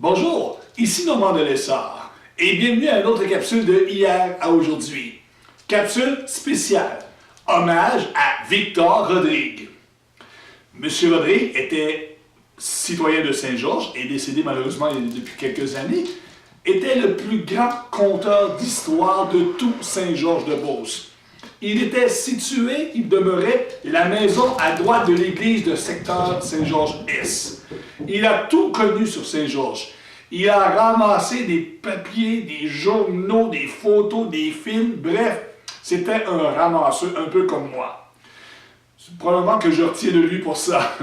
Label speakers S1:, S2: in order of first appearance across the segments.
S1: Bonjour, ici Normand de Lessard et bienvenue à une autre capsule de Hier à aujourd'hui. Capsule spéciale, hommage à Victor Rodrigue. Monsieur Rodrigue était citoyen de Saint-Georges et décédé malheureusement depuis quelques années, était le plus grand conteur d'histoire de tout Saint-Georges-de-Beauce. Il était situé, il demeurait la maison à droite de l'église de secteur Saint-Georges-Est. Il a tout connu sur Saint-Georges. Il a ramassé des papiers, des journaux, des photos, des films, bref, c'était un ramasseur un peu comme moi. C'est probablement que je retiens de lui pour ça.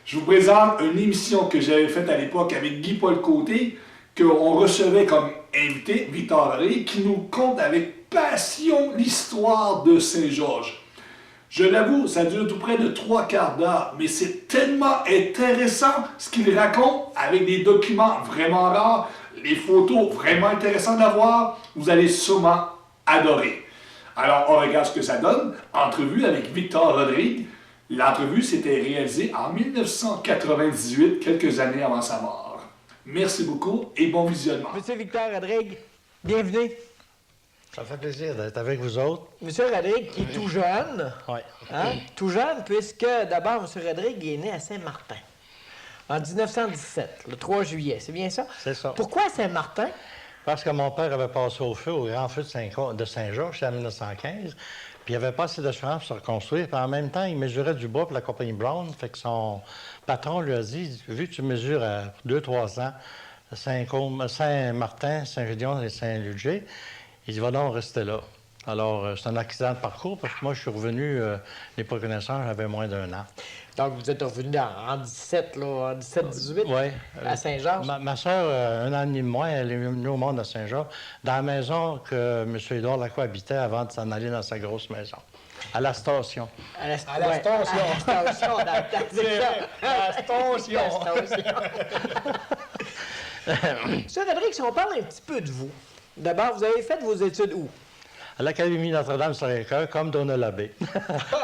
S1: Je vous présente une émission que j'avais faite à l'époque avec Guy-Paul Côté, qu'on recevait comme invité, Victor Rodrigue, qui nous conte avec passion l'histoire de Saint-Georges. Je l'avoue, ça dure tout près de 3/4 d'heure, mais c'est tellement intéressant ce qu'il raconte avec des documents vraiment rares, les photos vraiment intéressantes à voir, vous allez sûrement adorer. Alors, on regarde ce que ça donne. Entrevue avec Victor Rodrigue. L'entrevue s'était réalisée en 1998, quelques années avant sa mort. Merci beaucoup et bon visionnement.
S2: Monsieur Victor Rodrigue, bienvenue.
S3: Ça fait plaisir d'être avec vous autres.
S2: Monsieur Rodrigue, qui est tout jeune.
S3: Oui.
S2: Hein? Tout jeune, puisque d'abord, Monsieur Rodrigue est né à Saint-Martin en 1917, le 3 juillet. C'est bien ça?
S3: C'est ça.
S2: Pourquoi Saint-Martin?
S3: Parce que mon père avait passé au feu, au grand feu de Saint-Georges, en 1915. Puis il avait pas assez d'assurance pour se reconstruire. Puis en même temps, il mesurait du bois pour la compagnie Brown. Fait que son patron lui a dit, vu que tu mesures à 2-3 ans, Saint-Martin, Saint-Gédéon et Saint-Ludger, il dit, va donc rester là. Alors, c'est un accident de parcours parce que moi, je suis revenu, les reconnaissances, j'avais moins d'1 an.
S2: Donc, vous êtes revenu en 17, là, en 17-18,
S3: Oui.
S2: à Saint-Georges?
S3: Ma soeur, 1 an et demi de moins, elle est venue au monde à Saint-Georges, dans la maison que M. Édouard Lacroix habitait avant de s'en aller dans sa grosse maison. À la station.
S2: À la
S3: station. À la station,
S2: dans le temps, c'est ça.
S3: La station.
S2: Monsieur Rodrigue, si on parle un petit peu de vous. D'abord, vous avez fait vos études où?
S3: À l'Académie Notre-Dame-Sacré-Cœur, comme Donna Labbé.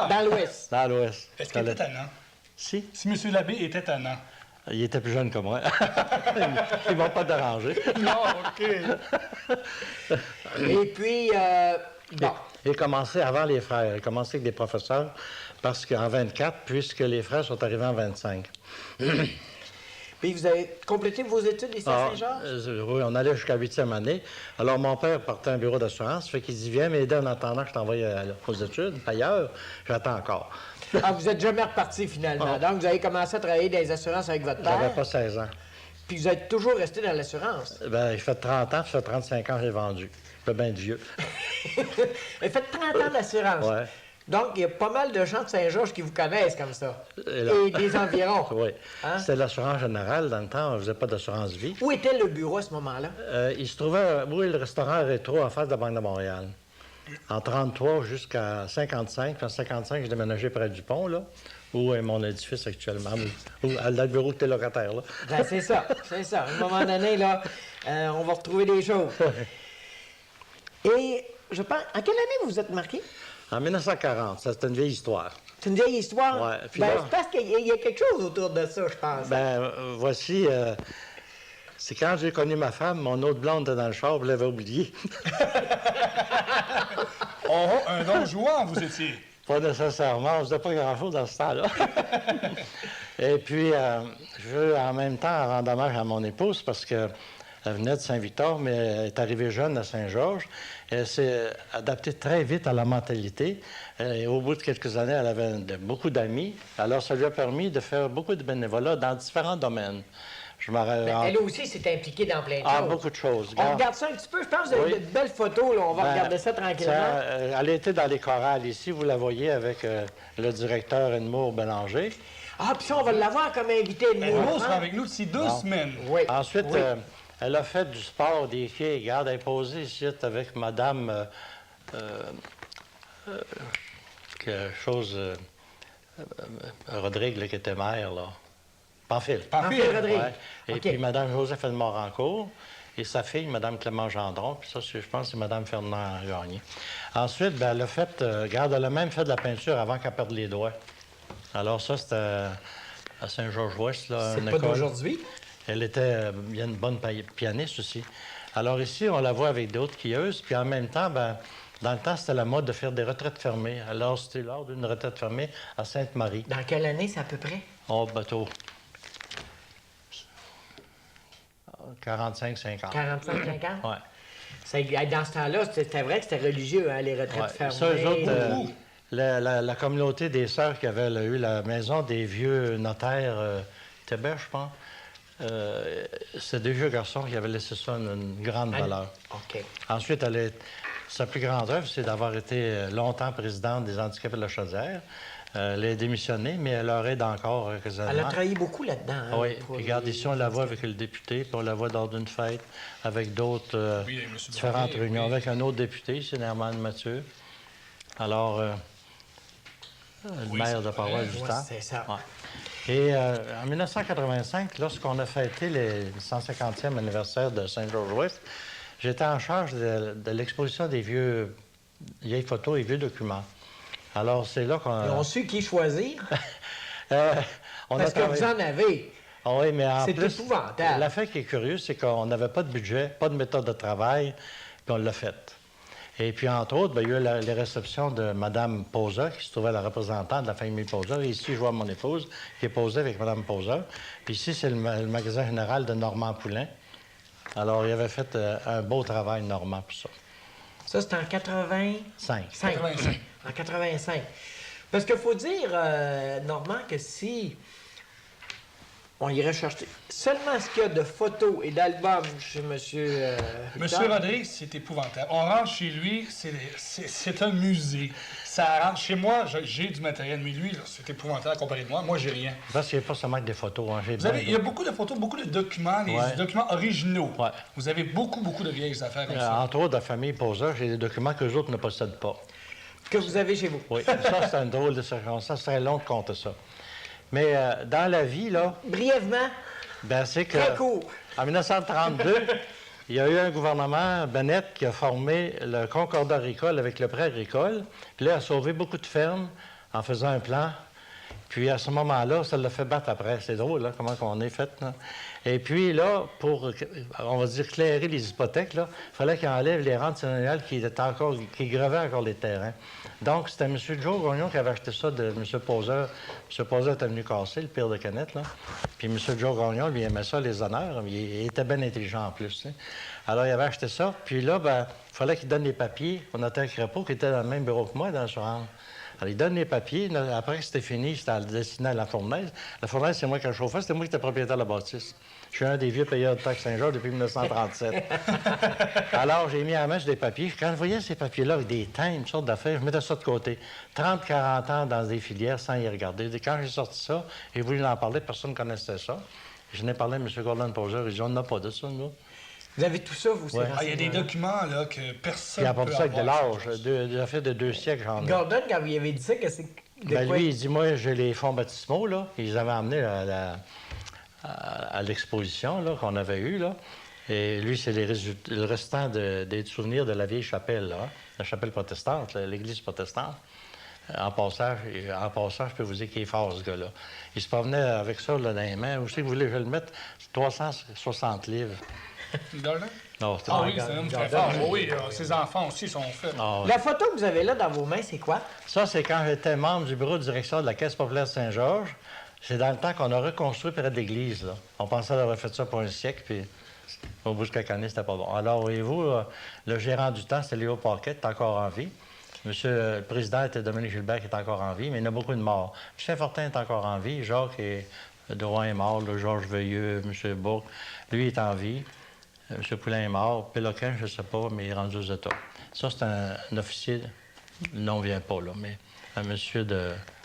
S2: Dans l'Ouest.
S3: Dans l'Ouest.
S4: Est-ce qu'il était tannant?
S3: Si.
S4: Si M. Labbé était tannant.
S3: Il était plus jeune que moi. Il ne m'a pas dérangé.
S4: Non, OK.
S2: Et puis, bon.
S3: Il a commencé avant les frères. Il a commencé avec des professeurs parce qu'en 24, puisque les frères sont arrivés en 25.
S2: Puis vous avez complété vos études ici à Saint-Georges?
S3: Oui, on allait jusqu'à 8e année. Alors, mon père partait un bureau d'assurance, fait qu'il dit, viens m'aider en attendant que je t'envoie aux études ailleurs. J'attends encore.
S2: Ah, vous n'êtes jamais reparti finalement. Donc, vous avez commencé à travailler dans les assurances avec votre père.
S3: J'avais pas 16 ans.
S2: Puis vous êtes toujours resté dans l'assurance.
S3: Bien, il fait 30 ans, puis ça fait 35 ans que j'ai vendu. Je suis bien vieux.
S2: Vous faites 30 ans d'assurance.
S3: Oui.
S2: Donc, il y a pas mal de gens de Saint-Georges qui vous connaissent comme ça. Et des environs.
S3: Oui.
S2: Hein?
S3: C'était l'assurance générale. Dans le temps, on ne faisait pas d'assurance vie.
S2: Où était le bureau à ce moment-là?
S3: Il se trouvait, oui, le restaurant Rétro en face de la Banque de Montréal. En 33 jusqu'à 55. Puis en 55, j'ai déménagé près du pont, là, où est mon édifice actuellement. Où le bureau que tu es locataire, là.
S2: Ben, c'est ça, c'est ça. À un moment donné, là, on va retrouver des choses. Et je pense, en quelle année vous vous êtes marqué?
S3: En 1940, ça, c'est une vieille histoire.
S2: C'est une vieille histoire?
S3: Ouais, puis
S2: Ben,
S3: là-
S2: c'est parce qu'il y a quelque chose autour de ça, je pense.
S3: Ben, voici, c'est quand j'ai connu ma femme, mon autre blonde était dans le char, je l'avais oublié.
S4: Oh, un don jouant, vous étiez.
S3: Pas nécessairement, on ne faisait pas grand-chose dans ce temps-là. Et puis, je veux en même temps rendre hommage à mon épouse parce qu'elle venait de Saint-Victor, mais elle est arrivée jeune à Saint-Georges. Elle s'est adaptée très vite à la mentalité. Et au bout de quelques années, elle avait beaucoup d'amis. Alors, ça lui a permis de faire beaucoup de bénévolat dans différents domaines. Je m'en
S2: Ben, elle aussi s'est impliquée dans plein de
S3: Ah,
S2: choses.
S3: beaucoup de choses.
S2: On regarde ça un petit peu. Je pense que vous avez
S3: Oui.
S2: de belles photos. Là. On va
S3: Ben,
S2: regarder ça tranquillement.
S3: elle était dans les chorales ici, vous la voyez avec le directeur Edmour Bélanger.
S2: Ah, puis ça, on va l'avoir comme invité de
S4: Edmo
S2: nous.
S4: sera avec nous d'ici 2 semaines.
S2: Oui.
S3: Ensuite,
S2: Oui.
S3: elle a fait du sport des filles. Regarde, elle est posée ici avec Madame Rodrigue, là, qui était mère, là. Pamphile.
S2: Pamphile Rodrigue.
S3: Ouais. Et
S2: OK.
S3: puis Mme Joseph Edmorancourt et sa fille, Mme Clément Gendron. Puis ça, je pense que c'est Mme Fernand Gagné. Ensuite, ben, elle a fait, regarde, elle a même fait de la peinture avant qu'elle perde les doigts. Alors ça, c'était à Saint-Georges-Ouest, là,
S2: C'est
S3: une
S2: pas
S3: école.
S2: d'aujourd'hui.
S3: Il y a une bonne pianiste aussi. Alors ici, on la voit avec d'autres skieuses, puis en même temps, ben, dans le temps, c'était la mode de faire des retraites fermées. Alors, c'était lors d'une retraite fermée à Sainte-Marie.
S2: Dans quelle année, c'est à peu près?
S3: Oh, bateau. 45-50.
S2: 45-50?
S3: Oui.
S2: Dans ce temps-là, c'était vrai que c'était religieux, hein, les retraites
S3: Ouais.
S2: fermées.
S3: Ça, eux autres, la communauté des sœurs qui avait eu la maison des vieux notaires Thébert, je pense, c'est des vieux garçons qui avaient laissé ça une grande valeur.
S2: OK.
S3: Ensuite, sa plus grande œuvre, c'est d'avoir été longtemps présidente des handicapés de la Chaudière. Elle est démissionnée, mais elle leur aide encore occasionnellement.
S2: Elle a travaillé beaucoup là-dedans. Hein,
S3: oui. Regarde, ici, on la voit avec le député, puis on la voit lors d'une fête avec d'autres différentes réunions. Avec un autre député, c'est Herman Mathieu. Alors, le maire de Paroisse du temps.
S2: C'est ça.
S3: Ouais. Et en 1985, lorsqu'on a fêté le 150e anniversaire de Saint-Georges-Ouest, j'étais en charge de l'exposition des vieilles photos et vieux documents. Alors, c'est là qu'on...
S2: Ils ont su qui choisir?
S3: Parce
S2: que vous en avez.
S3: Ah oui, mais en
S2: c'est
S3: plus,
S2: épouvantable.
S3: l'affaire qui est curieuse, c'est qu'on n'avait pas de budget, pas de méthode de travail, puis on l'a fait. Et puis, entre autres, il y a eu les réceptions de Mme Posa, qui se trouvait la représentante de la famille Posa. Et ici, je vois mon épouse, qui est posée avec Mme Posa. Puis ici, c'est le magasin général de Normand Poulain. Alors, il avait fait un beau travail, Normand, pour ça.
S2: Ça, c'était en 85.
S4: 85.
S2: En 85. Parce qu'il faut dire, Normand, que si on irait chercher seulement ce qu'il y a de photos et d'albums chez M.
S4: Monsieur Rodrigue, c'est épouvantable. On rentre chez lui, c'est un musée. Ça rentre chez moi, j'ai du matériel, mais lui, c'est épouvantable comparé de moi. Moi, j'ai rien.
S3: Parce qu'il n'y a pas seulement que des photos. Hein.
S4: Il y a beaucoup de photos, beaucoup de documents, les documents originaux.
S3: Ouais.
S4: Vous avez beaucoup de vieilles affaires comme ça.
S3: Entre autres, de la famille Posa, j'ai des documents que les autres ne possèdent pas.
S2: Que vous avez chez vous.
S3: Oui, ça, c'est un drôle de circonstance. C'est très long de compter ça. Mais dans la vie, là...
S2: Brièvement,
S3: c'est que...
S2: très court.
S3: En 1932, il y a eu un gouvernement, Bennett, qui a formé le Concordat agricole avec le prêt agricole. Puis là, il a sauvé beaucoup de fermes en faisant un plan. Puis à ce moment-là, ça l'a fait battre après. C'est drôle, là, comment on est fait. Là. Et puis là, pour, on va dire, clairer les hypothèques, il fallait qu'il enlève les rentes séigneuriales qui grevaient encore les terrains. Donc, c'était M. Joe Gagnon qui avait acheté ça de M. Poser. M. Poser était venu casser, le pire de Canette, là. Puis M. Joe Gagnon, lui, aimait ça, les honneurs. Il était bien intelligent en plus. T'sais. Alors, il avait acheté ça. Puis là, il fallait qu'il donne les papiers au notaire Crépeau, qui était dans le même bureau que moi, dans l'assurance. Alors, il donne les papiers. Après que c'était fini, c'était destiné à la fournaise. La fournaise, c'est moi qui le chauffais. C'était moi qui étais propriétaire de la bâtisse. Je suis un des vieux payeurs de taxes Saint-Georges depuis 1937. Alors, j'ai mis à la main sur des papiers. Quand je voyais ces papiers-là avec des thèmes, une sorte d'affaires, je mettais ça de côté. 30-40 ans dans des filières sans y regarder. Quand j'ai sorti ça, j'ai voulu en parler, personne ne connaissait ça. Je n'ai parlé à M. Gordon Poser. Il dit, on n'a pas de ça, nous.
S2: Vous avez tout ça, vous,
S3: ouais.
S4: Il y a des documents là, que personne
S3: ne
S4: peut
S3: peut ça avec de
S4: avoir.
S3: l'âge. Des affaires de 2 siècles, j'en ai.
S2: Gordon, quand vous y avez dit ça, que c'est...
S3: Lui, il dit, moi, j'ai les fonds baptismaux, là. Ils avaient amené à l'exposition là, qu'on avait eue, là. Et lui, c'est le restant des souvenirs de la vieille chapelle, là, la chapelle protestante, l'église protestante. En passant, je peux vous dire qu'il est fort, ce gars-là. Il se promenait avec ça là, dans les mains. Où c'est que vous voulez que je le mette? 360 livres.
S4: Gordon?
S3: Non,
S4: Ah oui, c'est un homme très fort. Oui, ses enfants aussi sont faits.
S2: La photo que vous avez là dans vos mains, c'est quoi?
S3: Ça, c'est quand j'étais membre du bureau de direction de la Caisse populaire Saint-Georges. C'est dans le temps qu'on a reconstruit près de l'église. Là. On pensait avoir fait ça pour un siècle, puis au bout de quelques années, c'était pas bon. Alors, voyez-vous, le gérant du temps, c'était Léo Paquet, qui est encore en vie. Monsieur le président était Dominique Gilbert, qui est encore en vie, mais il y en a beaucoup de morts. M. Fortin est encore en vie. Jacques Drouin est mort, Georges Veilleux, M. Bourque, lui est en vie. M. Poulain est mort. Péloquin, je ne sais pas, mais il est rendu aux États. Ça, c'est un officier, le nom ne vient pas, là, mais un monsieur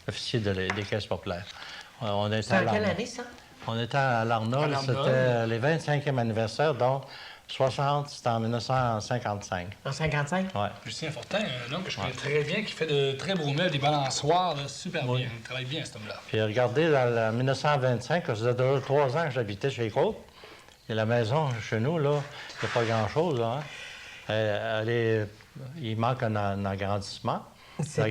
S3: officier des caisses populaires.
S2: C'est en quelle année, ça?
S3: On était à l'Arnold, c'était les 25e anniversaire, donc 60, c'était en 1955.
S2: En 55?
S3: Oui.
S4: Lucien Fortin, un homme que je connais très bien, qui fait de très beaux meubles, des balançoires, là, super bien. Il travaille bien, cet homme-là.
S3: Puis regardez, en 1925, ça faisait 3 ans que j'habitais chez les Côtes. Et la maison, chez nous, là, il n'y a pas grand-chose, là. Hein? Il manque un agrandissement.
S2: C'était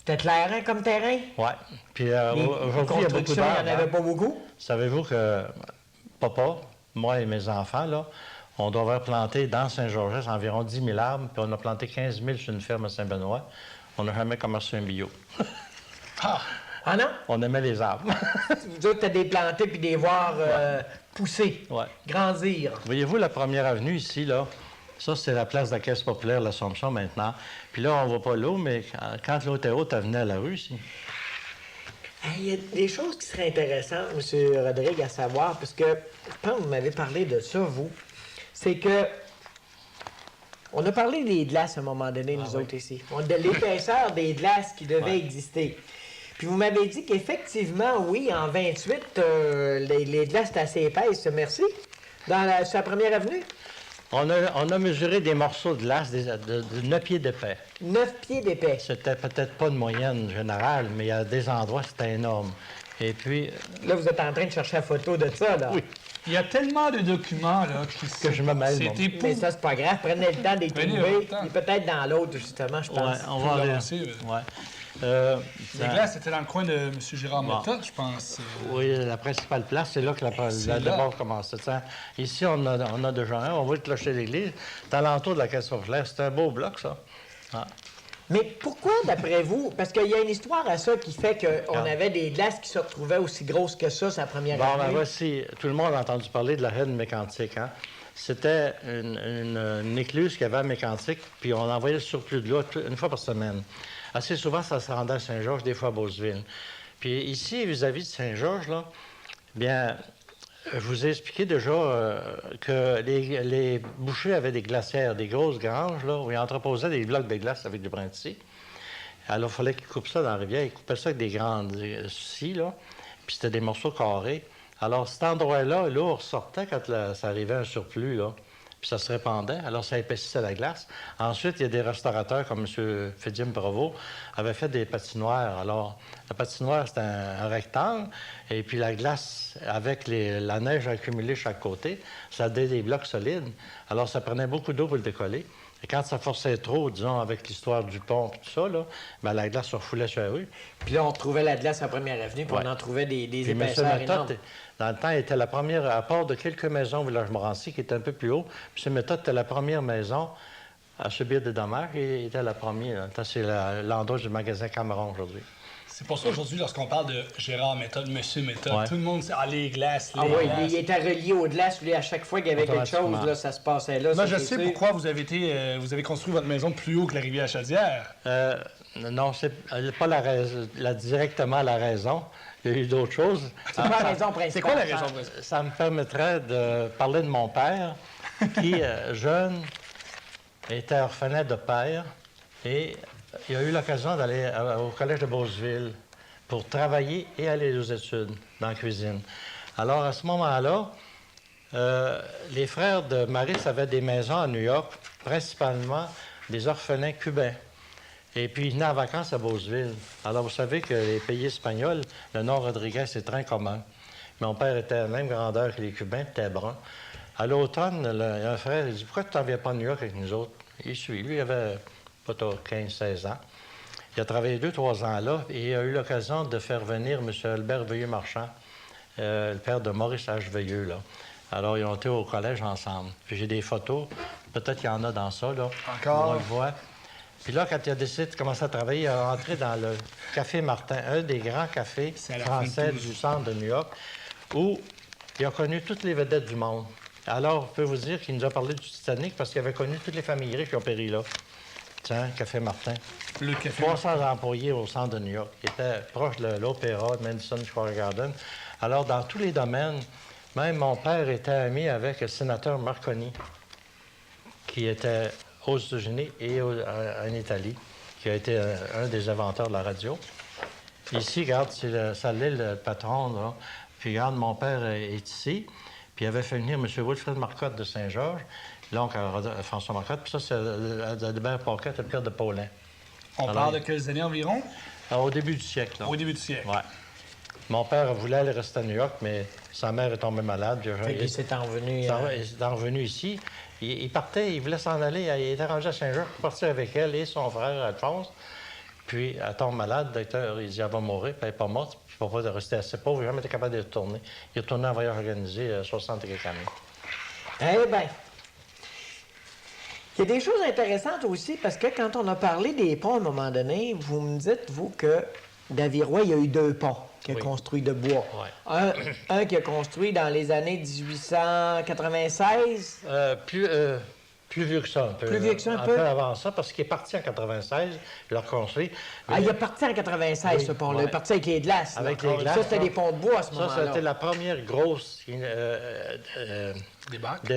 S2: C'était clair comme terrain?
S3: Oui. Puis
S2: Les
S3: aujourd'hui, il y a beaucoup
S2: constructions, il
S3: d'arbres.
S2: n'y en avait pas beaucoup?
S3: Savez-vous que papa, moi et mes enfants, là, on doit avoir planté dans Saint-Georges environ 10 000 arbres, puis on a planté 15 000 sur une ferme à Saint-Benoît. On n'a jamais commencé un bio.
S2: Ah non?
S3: On aimait les arbres.
S2: Vous autres, t'as des plantés puis des voir pousser,
S3: Ouais.
S2: grandir.
S3: Voyez-vous la première avenue ici, là? Ça, c'est la place de la Caisse populaire de l'Assomption maintenant. Puis là, on ne voit pas l'eau, mais quand l'eau était haute, elle venait à la rue ici.
S2: Il y a des choses qui seraient intéressantes, M. Rodrigue, à savoir, parce que je pense que vous m'avez parlé de ça, vous. C'est que on a parlé des glaces à un moment donné, nous autres ici. De l'épaisseur des glaces qui devaient exister. Puis vous m'avez dit qu'effectivement, oui, en 28, les glaces étaient assez épaisses, merci, sur la première avenue.
S3: On a mesuré des morceaux de glace de 9 pieds d'épais.
S2: 9 pieds d'épais.
S3: C'était peut-être pas de moyenne générale, mais il y a des endroits, c'était énorme. Et puis,
S2: Là, vous êtes en train de chercher la photo de ça, là.
S3: Oui.
S4: Il y a tellement de documents là,
S3: Que je me mêle, moi.
S2: Mais ça, c'est pas grave. Prenez le temps de les
S4: Prenez
S2: trouver.
S4: votre temps.
S2: Et peut-être dans l'autre, justement, je pense.
S3: on va
S4: Plus
S3: aller.
S4: avancé,
S3: Ouais.
S4: Les glaces, c'était dans le coin de M. Gérard Méthode, je pense.
S3: Oui, la principale place, c'est là que
S4: C'est
S3: la
S4: là.
S3: débat commence. Ici, on a déjà un, on voit le clocher de l'église. C'est alentour de la Caisse populaire. C'est un beau bloc, ça. Ah.
S2: Mais pourquoi, d'après vous? Parce qu'il y a une histoire à ça qui fait qu'on avait des glaces qui se retrouvaient aussi grosses que ça, sa première
S3: Bon, ben
S2: année.
S3: voici, tout le monde a entendu parler de la reine mécantique. Hein? C'était une écluse qu'il y avait à Mécantic, puis on envoyait le surplus de l'eau une fois par semaine. Assez souvent, ça se rendait à Saint-Georges, des fois à Beauceville. Puis ici, vis-à-vis de Saint-Georges, là, bien, je vous ai expliqué déjà que les bouchers avaient des glacières, des grosses granges, là, où ils entreposaient des blocs de glace avec du brin de scie. Alors, il fallait qu'ils coupent ça dans la rivière. Ils coupaient ça avec des grandes scies, là, puis c'était des morceaux carrés. Alors, cet endroit-là, l'eau ressortait quand ça arrivait un surplus, là, puis ça se répandait. Alors, ça épaississait la glace. Ensuite, il y a des restaurateurs comme M. Fédim Bravo avaient fait des patinoires. Alors, la patinoire, c'était un rectangle, et puis la glace, avec la neige accumulée chaque côté, ça donnait des blocs solides. Alors, ça prenait beaucoup d'eau pour le décoller. Et quand ça forçait trop, disons, avec l'histoire du pont et tout ça, là, bien, la glace se refoulait sur la rue.
S2: Puis là, on trouvait la glace à première avenue, puis
S3: Ouais.
S2: on en trouvait des
S3: Puis M.
S2: épaisseurs énormes.
S3: Méthode, dans le temps, était la première, à part de quelques maisons au village Morancy qui étaient un peu plus haut, M. Méthode était la première maison à subir des dommages. Il était la première. C'est l'endroit du magasin Cameron aujourd'hui.
S4: C'est pour ça aujourd'hui, lorsqu'on parle de Gérard Méthode, Monsieur Méthode,
S3: Ouais.
S4: tout le monde sait les glaces, les
S2: Ah oui,
S4: glaces.
S2: il était relié aux glaces. Lui, à chaque fois qu'il y avait quelque chose,
S3: Automatiquement.
S2: là, ça se passait là.
S4: Moi,
S2: ça,
S4: je
S2: c'est
S4: sais
S2: sûr.
S4: pourquoi vous avez construit votre maison plus haut que la rivière Chaudière.
S3: Non, c'est pas directement la raison. Il y a eu d'autres choses.
S2: C'est pas la raison principale.
S4: C'est quoi la raison principale?
S3: Ça me permettrait de parler de mon père, qui, jeune, était orphelin de père et il a eu l'occasion d'aller au collège de Beauceville pour travailler et aller aux études dans la cuisine. Alors, à ce moment-là, les frères de Maris avaient des maisons à New York, principalement des orphelins cubains. Et puis, ils venaient en vacances à Beauceville. Alors, vous savez que les pays espagnols, le nom Rodriguez, c'est très commun. Mon père était à la même grandeur que les Cubains, était brun. À l'automne, il y a un frère, il dit « Pourquoi tu n'en viens pas à New York avec nous autres? » Il suit. Lui, il avait pas 15-16 ans. Il a travaillé 2-3 ans là et il a eu l'occasion de faire venir M. Albert Veilleux-Marchand, le père de Maurice H. Veilleux, là. Alors, ils ont été au collège ensemble. Puis j'ai des photos. Peut-être qu'il y en a dans ça, là.
S4: Encore?
S3: On le voit. Puis là, quand il a décidé de commencer à travailler, il est rentré dans le Café Martin, un des grands cafés
S4: C'est à la fin de
S3: français
S4: tout.
S3: du centre de New York, où il a connu toutes les vedettes du monde. Alors, je peux vous dire qu'il nous a parlé du Titanic parce qu'il avait connu toutes les familles riches qui ont péri là. Tiens, Café Martin.
S4: Le café.
S3: 300 employés au centre de New York. Il était proche de l'Opéra, de Madison Square Garden. Alors, dans tous les domaines, même mon père était ami avec le sénateur Marconi, qui était aux États-Unis et en Italie, qui a été un des inventeurs de la radio. Ici, regarde, c'est le patron, là. Puis regarde, mon père est ici. Puis il avait fait venir M. Wilfrid Marcotte de Saint-Georges, l'oncle à François Marcotte. Puis ça, c'est Adalbert Paquette, le père de Paulin.
S4: On
S3: Alors,
S4: parle de quelles années environ?
S3: Au début du siècle, là.
S4: Au début du siècle.
S3: Ouais. Mon père voulait aller rester à New York, mais sa mère est tombée malade. Puis
S2: Fait qu'il s'est envenu.
S3: il est revenu ici. Il partait, il voulait s'en aller. Il était rendu à Saint-Georges pour partir avec elle et son frère Alphonse. Puis, elle tombe malade, le docteur, il dit, elle va mourir, puis elle n'est pas morte, puis papa de rester assez pauvre, il n'a jamais été capable de retourner. Il est retourné en voyage organisé 60 et quelques années.
S2: Eh bien, il y a des choses intéressantes aussi, parce que quand on a parlé des ponts à un moment donné, vous me dites, vous, que Davirois, il y a eu 2 ponts qu'il a construits de bois.
S3: Ouais.
S2: Un qui a construit dans les années 1896.
S3: Plus vieux que ça, un peu.
S2: Plus vieux que ça, un
S3: un
S2: peu?
S3: peu avant ça, parce qu'il est parti en 96, il l'a reconstruit.
S2: Ah, il est parti en 96,
S3: Oui,
S2: ce pont-là.
S3: ouais.
S2: Il est parti avec les glaces.
S3: Avec
S2: là.
S3: les glaces,
S2: Ça, c'était
S3: là.
S2: des ponts de bois à ce
S3: Ça,
S2: moment-là.
S3: c'était la première grosse
S4: Débarque.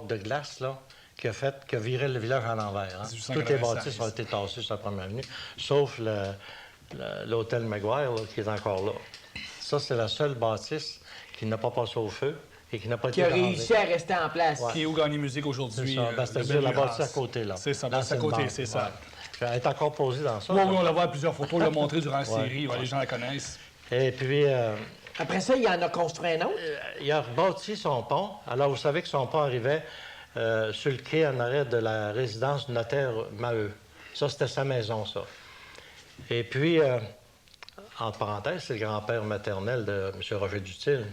S3: de glace, là, qui a viré le village à l'envers. Hein.
S4: 1896.
S3: Toutes les bâtisses ont été tassées sur la première avenue, sauf l'hôtel Maguire, là, qui est encore là. Ça, c'est la seule bâtisse qui n'a pas passé au feu et qui n'a pas
S2: Qui
S3: été
S2: a
S3: brandée.
S2: réussi à rester en place.
S4: Qui est où Gagné Musique aujourd'hui?
S3: C'est ça. Ben, c'est-à-dire la bâtisse à côté, là.
S4: C'est ça,
S3: Dans
S4: c'est à
S3: cette
S4: côté,
S3: banque,
S4: c'est ça.
S3: ouais. Elle est encore posée dans ça.
S4: Oui,
S3: là.
S4: oui, on la voit à plusieurs photos, on l'a montré durant la
S3: Ouais.
S4: série, les gens la connaissent.
S3: Et puis,
S2: Après ça, il en a construit un autre.
S3: il a rebâti son pont. Alors, vous savez que son pont arrivait sur le quai en arrêt de la résidence du notaire Maheu. Ça, c'était sa maison, ça. Et puis, entre parenthèses, c'est le grand-père maternel de M. Roger Dutil.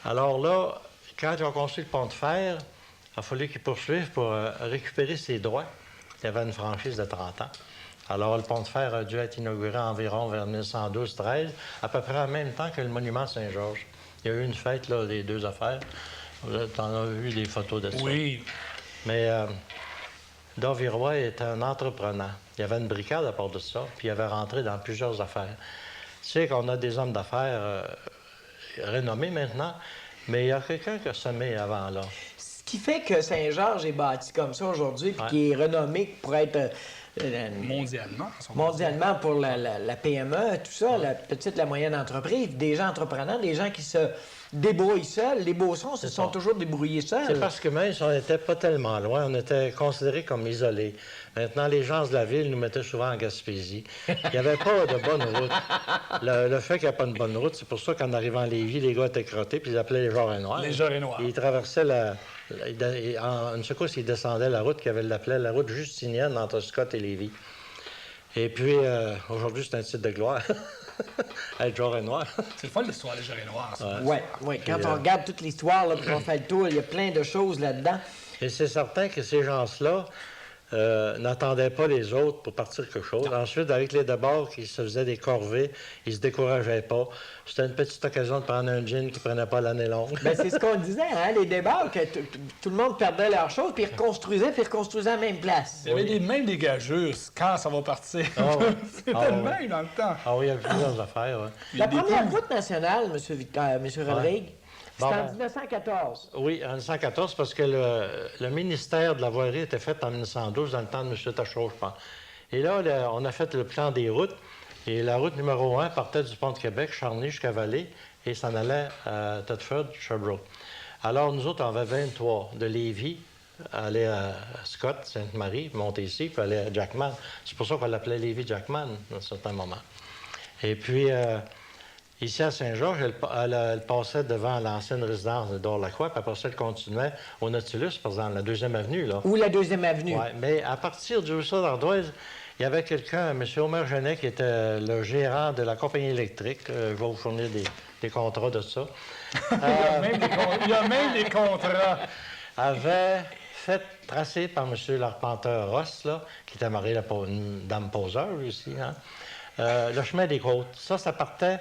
S3: Alors là, quand ils ont construit le pont de fer, il a fallu qu'ils poursuivent pour récupérer ses droits. Il y avait une franchise de 30 ans. Alors, le pont de fer a dû être inauguré environ vers 1912-13, à peu près en même temps que le monument Saint-Georges. Il y a eu une fête, là, les 2 affaires. Tu en as vu des photos de ça.
S4: Oui.
S3: Mais Davirois est un entrepreneur. Il y avait une brigade à part de ça, puis il avait rentré dans plusieurs affaires. Tu sais qu'on a des hommes d'affaires renommés maintenant, mais il y a quelqu'un qui a semé avant, là.
S2: Ce qui fait que Saint-Georges est bâti comme ça aujourd'hui, puis
S3: Ouais.
S2: qui est renommé pour être
S4: Mondialement.
S2: mondialement pour la PME, tout ça, la petite, la moyenne entreprise, des gens entreprenants, des gens qui se débrouillent seuls. Les Beaucerons se sont
S3: ça.
S2: toujours débrouillés seuls.
S3: C'est parce que même si on n'était pas tellement loin, on était considérés comme isolés. Maintenant, les gens de la ville nous mettaient souvent en Gaspésie. Il n'y avait pas de bonne route. Le fait qu'il n'y a pas de bonne route, c'est pour ça qu'en arrivant à Lévis, les gars étaient crottés, puis ils appelaient les Jarrets noirs.
S4: Les Jarrets noirs.
S3: Ils traversaient en une secousse, ils descendaient la route qu'ils l'appelaient la route Justinienne entre Scott et Lévis. Et puis, aujourd'hui, c'est un titre de gloire. Être Jarret noir.
S4: C'est le fun l'histoire des Jarrets noirs. ça.
S2: Oui, oui. Quand on regarde toute l'histoire, là, puis on fait le tour, il y a plein de choses là-dedans.
S3: Et c'est certain que ces gens-là n'attendaient pas les autres pour partir quelque chose. Ensuite, avec les débarques, ils se faisaient des corvées, ils se décourageaient pas. C'était une petite occasion de prendre un gin qui prenait pas l'année longue.
S2: Ben, c'est ce qu'on disait, hein, les débats, que tout le monde perdait leurs choses, puis reconstruisait à la même place.
S4: Il y avait même des gageurs quand ça va partir.
S3: Ah ouais.
S4: C'était
S3: Ah
S4: le
S3: ouais.
S4: même dans le temps.
S3: Ah oui, il y a plusieurs affaires. Ouais.
S2: La première route nationale, M. Rodrigue, c'est
S3: Bon,
S2: en
S3: ben. 1914.1914. Oui, en 1914, parce que le ministère de la Voirie était fait en 1912, dans le temps de M. Tachereau, je pense. Et là, on a fait le plan des routes. Et la route numéro 1 partait du pont de Québec, Charny jusqu'à Vallée, et s'en allait à Thetford, Sherbrooke. Alors, nous autres, on avait 23 de Lévis, aller à Scott, Sainte-Marie, monter ici, puis aller à Jackman. C'est pour ça qu'on l'appelait Lévis-Jackman, à un certain moment. Et puis, ici à Saint-Georges, elle passait devant l'ancienne résidence de Dore-Lacroix, puis après ça, elle continuait au Nautilus, par exemple, la 2e avenue, là.
S2: Ou la 2e avenue.
S3: Ouais, mais à partir du ruisseau d'Ardoise, il y avait quelqu'un, M. Omer Genet, qui était le gérant de la compagnie électrique. Je vais vous fournir des contrats de ça.
S4: Il y a même des contrats.
S3: Avait fait tracer par M. l'arpenteur Ross, là, qui était marié à une dame poseur, lui aussi, hein, le chemin des Côtes. Ça partait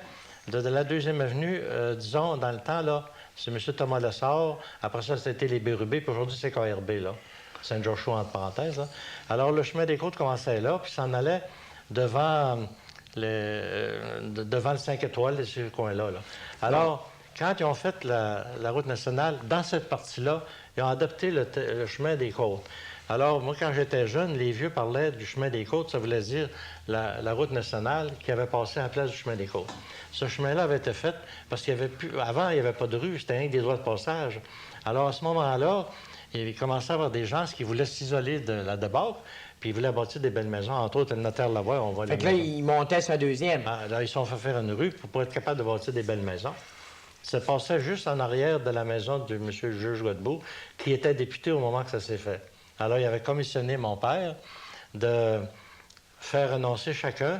S3: de la 2e avenue, disons, dans le temps, là, c'est M. Thomas Lessard. Après ça, c'était les Bérubés, puis aujourd'hui, c'est KRB, là. Saint-Joshua, entre parenthèses. Là. Alors, le chemin des Côtes commençait là, puis s'en allait devant le 5 étoiles, ce coin-là. Là. Alors, quand ils ont fait la route nationale, dans cette partie-là, ils ont adopté le chemin des Côtes. Alors, moi, quand j'étais jeune, les vieux parlaient du chemin des Côtes, ça voulait dire la route nationale qui avait passé à la place du chemin des Côtes. Ce chemin-là avait été fait parce qu'il y avait plus... Avant, il n'y avait pas de rue, c'était rien que des droits de passage. Alors, à ce moment-là, il commençait à y avoir des gens qui voulaient s'isoler de la débarque, puis ils voulaient bâtir des belles maisons. Entre autres, le notaire Lavoie, on voit
S2: Fait que là, il montait sa 2e.
S3: Ah, là, ils se sont fait faire une rue pour être capable de bâtir des belles maisons. Ça passait juste en arrière de la maison de M. le juge Godbout, qui était député au moment que ça s'est fait. Alors, il avait commissionné mon père de faire renoncer chacun.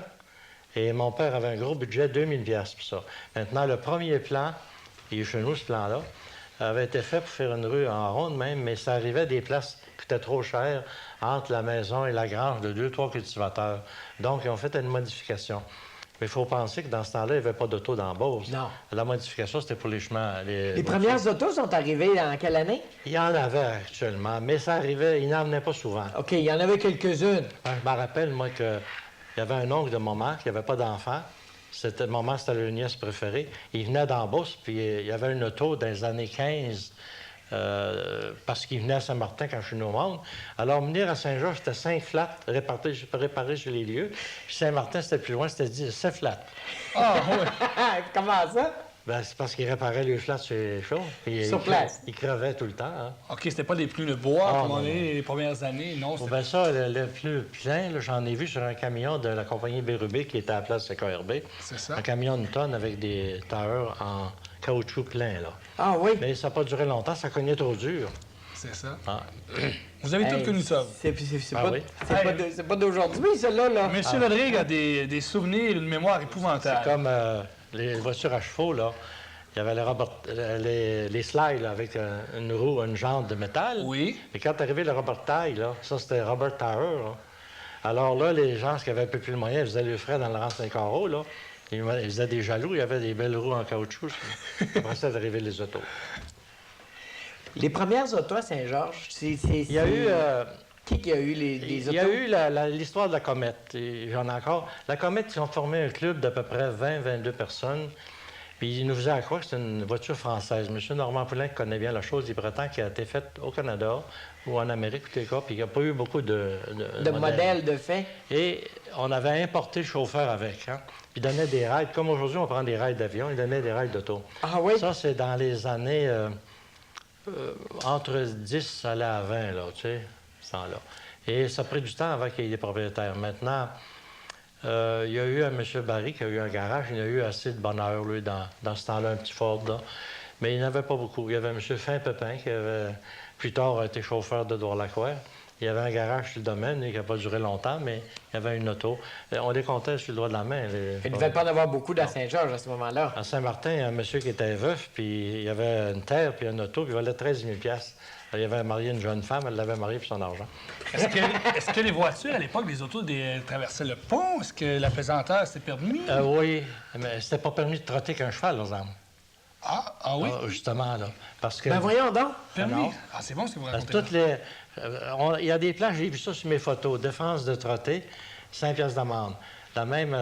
S3: Et mon père avait un gros budget, 2000 pièces pour ça. Maintenant, le premier plan, il est chez nous, ce plan-là, avait été fait pour faire une rue en ronde même, mais ça arrivait des places qui étaient trop chères entre la maison et la grange de 2-3 cultivateurs. Donc, ils ont fait une modification. Mais il faut penser que dans ce temps-là, il n'y avait pas d'auto dans Beauce.
S2: Non.
S3: La modification, c'était pour les chemins.
S2: Les premières autos sont arrivées en quelle année?
S3: Il y en avait actuellement, mais ça arrivait, il n'en venait pas souvent.
S2: OK, il y en avait quelques-unes.
S3: Je me rappelle, moi, qu'il y avait un oncle de maman qui n'avait pas d'enfant. Maman, c'était le nièce préférée. Il venait d'en Beauce, puis il y avait une auto dans les années 15, parce qu'il venait à Saint-Martin quand je suis né au monde. Alors, venir à Saint-Georges, c'était 5 flats réparés sur les lieux. Puis Saint-Martin, c'était plus loin, c'était 7 flats.
S4: Ah, oui.
S2: Comment ça?
S3: Ben, c'est parce qu'il réparait les flats sur les choses.
S2: Sur place.
S3: Il crevait tout le temps. Hein.
S4: OK, c'était pas des pneus de bois,
S3: Ah,
S4: comme on
S3: non,
S4: est les premières années. Non,
S3: Oh,
S4: c'était...
S3: ben ça, le plus plein, là, j'en ai vu sur un camion de la compagnie Bérubé qui était à la place de CKRB.
S4: C'est ça.
S3: Un camion de tonne avec des tailleurs en caoutchouc plein, là.
S2: Ah oui?
S3: Mais ça n'a pas duré longtemps, ça cognait trop dur.
S4: C'est ça.
S3: Ah.
S4: Vous avez
S2: Hey,
S4: tous connu ça.
S2: C'est
S3: Ah
S2: pas,
S3: oui?
S2: c'est pas d'aujourd'hui, celle-là. Là.
S4: Monsieur Rodrigue a des souvenirs, une mémoire épouvantable.
S3: Comme les voitures à chevaux, là. Il y avait les slides là, avec une roue, une jante de métal.
S4: Oui.
S3: Et quand est arrivé le Robert Taille, là, ça c'était Robert Tower. Là. Alors là, les gens qui avaient un peu plus de moyens, ils faisaient le frais dans le rang 5 carreaux, là. Ils faisaient des jaloux, il y avait des belles roues en caoutchouc. Après ça, d'arriver les autos.
S2: Les premières autos à Saint-Georges,
S3: Il y a eu...
S2: Qui a eu les
S3: il y a
S2: autos?
S3: eu l'histoire de la Comète. Et j'en ai encore. La Comète, ils ont formé un club d'à peu près 20-22 personnes. Puis ils nous faisaient croire que c'était une voiture française. M. Normand Poulin, qui connaît bien la chose, il prétend qu'elle a été faite au Canada ou en Amérique, puis il n'y a pas eu beaucoup de
S2: modèles de fait.
S3: Et on avait importé le chauffeur avec. Hein? Puis il donnait des rides. Comme aujourd'hui, on prend des rides d'avion, il donnait des rides d'auto.
S2: Ah oui?
S3: Ça, c'est dans les années entre 10 à la 20, là, tu sais, ce temps-là. Et ça a pris du temps avant qu'il y ait des propriétaires. Maintenant, il y a eu un M. Barry qui a eu un garage. Il a eu assez de bonheur, lui, dans ce temps-là, un petit Ford, là. Mais il n'y en avait pas beaucoup. Il y avait M. Fin-Pépin qui avait plus tard été chauffeur d'Edouard Lacroix. Il y avait un garage sur le domaine, qui n'a pas duré longtemps, mais il y avait une auto. On les comptait sur le doigt de la main.
S2: Il ne devait pas en avoir beaucoup à Saint-Georges à ce moment-là.
S3: À Saint-Martin, il y a un monsieur qui était veuf, puis il y avait une terre, puis une auto, puis il valait 13 000 piastres. Il avait marié une jeune femme, elle l'avait marié pour son argent.
S4: Est-ce que les voitures, à l'époque, les autos traversaient le pont? Est-ce que la pesanteur, c'était permis?
S3: Oui, mais c'était pas permis de trotter qu'un cheval, par exemple.
S4: Ah oui?
S3: Justement, là. Parce que...
S2: Ben voyons donc.
S4: Permis?
S3: non.
S4: Ah, c'est bon ce que vous racontez.
S3: Toutes il y a des plans, j'ai vu ça sur mes photos. Défense de trotter, 5 piastres d'amende. La même,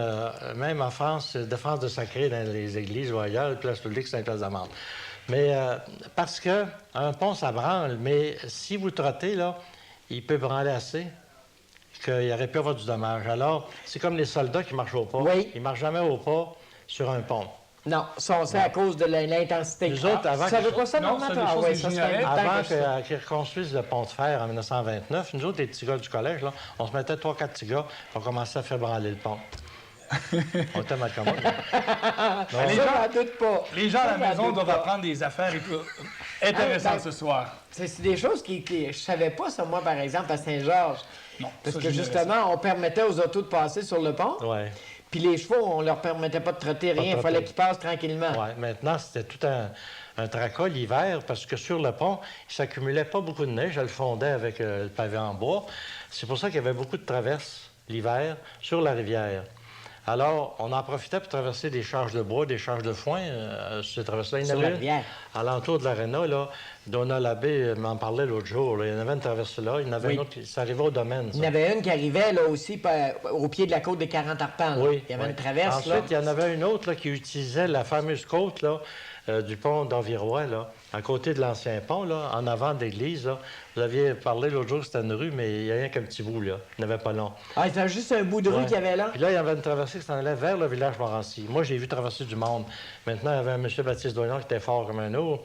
S3: même en France, défense de sacré dans les églises ou ailleurs, place publique, 5 piastres d'amende. Mais parce que un pont, ça branle, mais si vous trottez, là, il peut branler assez qu'il aurait pu avoir du dommage. Alors, c'est comme les soldats qui marchent au pas.
S2: Oui.
S3: Ils ne marchent jamais au pas sur un pont.
S2: Non, ça, on sait à cause de l'intensité.
S3: Nous autres, avant
S2: ça
S3: que-
S2: veut pas ça,
S4: Non,
S2: Normand?
S4: c'est des
S2: Ah
S4: choses
S2: ouais,
S4: que
S2: ça, ça
S4: j'ignorais.
S2: fait longtemps
S3: Avant
S2: que ça.
S3: qu'ils reconstruisent le pont de fer en 1929, nous autres, les petits gars du collège, là, on se mettait 3-4 petits gars, on commençait à faire branler le pont. On était mal commode.
S4: Les
S2: Ça,
S4: gens-
S2: j'en doute pas.
S4: Les gens à
S2: Ça,
S4: la
S2: j'en
S4: maison
S2: doute
S4: doivent
S2: pas.
S4: apprendre des affaires intéressantes
S2: ben-
S4: ce soir.
S2: C'est des choses je savais pas, ça, moi, par exemple, à Saint-Georges.
S4: Non,
S2: Parce
S4: ça,
S2: que,
S4: j'ignorais
S2: justement, on permettait aux autos de passer sur le pont.
S3: Ouais.
S2: Puis les chevaux, on leur permettait pas de trotter rien. Il
S3: trotter.
S2: fallait qu'ils passent tranquillement.
S3: Ouais. Maintenant, c'était tout un tracas l'hiver parce que sur le pont, il s'accumulait pas beaucoup de neige. Elle fondait avec le pavé en bois. C'est pour ça qu'il y avait beaucoup de traverses l'hiver sur la rivière. Alors, on en profitait pour traverser des charges de bois, des charges de foin sur ces traverses-là. Il y en
S2: Sur
S3: avait
S2: la
S3: une
S2: rivière.
S3: à l'entour de l'aréna, là. Donna Labbé m'en parlait l'autre jour. Là. Il y en avait une traversée là. Il y en avait
S2: Oui.
S3: une autre. Ça arrivait au domaine, ça.
S2: Il y en avait une qui arrivait là aussi au pied de la côte des 40 arpents. là.
S3: Oui.
S2: Il y avait
S3: oui.
S2: une traverse.
S3: Ensuite,
S2: là.
S3: il y en avait une autre là, qui utilisait la fameuse côte là, du pont d'Envirois, là, à côté de l'ancien pont, là, en avant de l'église. Là. Vous aviez parlé l'autre jour que c'était une rue, mais il n'y a rien qu'un petit bout, là. Il n'y en avait pas long.
S2: Ah, c'était juste un bout de rue
S3: Ouais.
S2: qu'il y avait là.
S3: Puis là, il y avait une traversée qui s'en allait vers le village Morancy. Moi, j'ai vu traverser du monde. Maintenant, il y avait un M. Baptiste Doyon qui était fort comme un ours.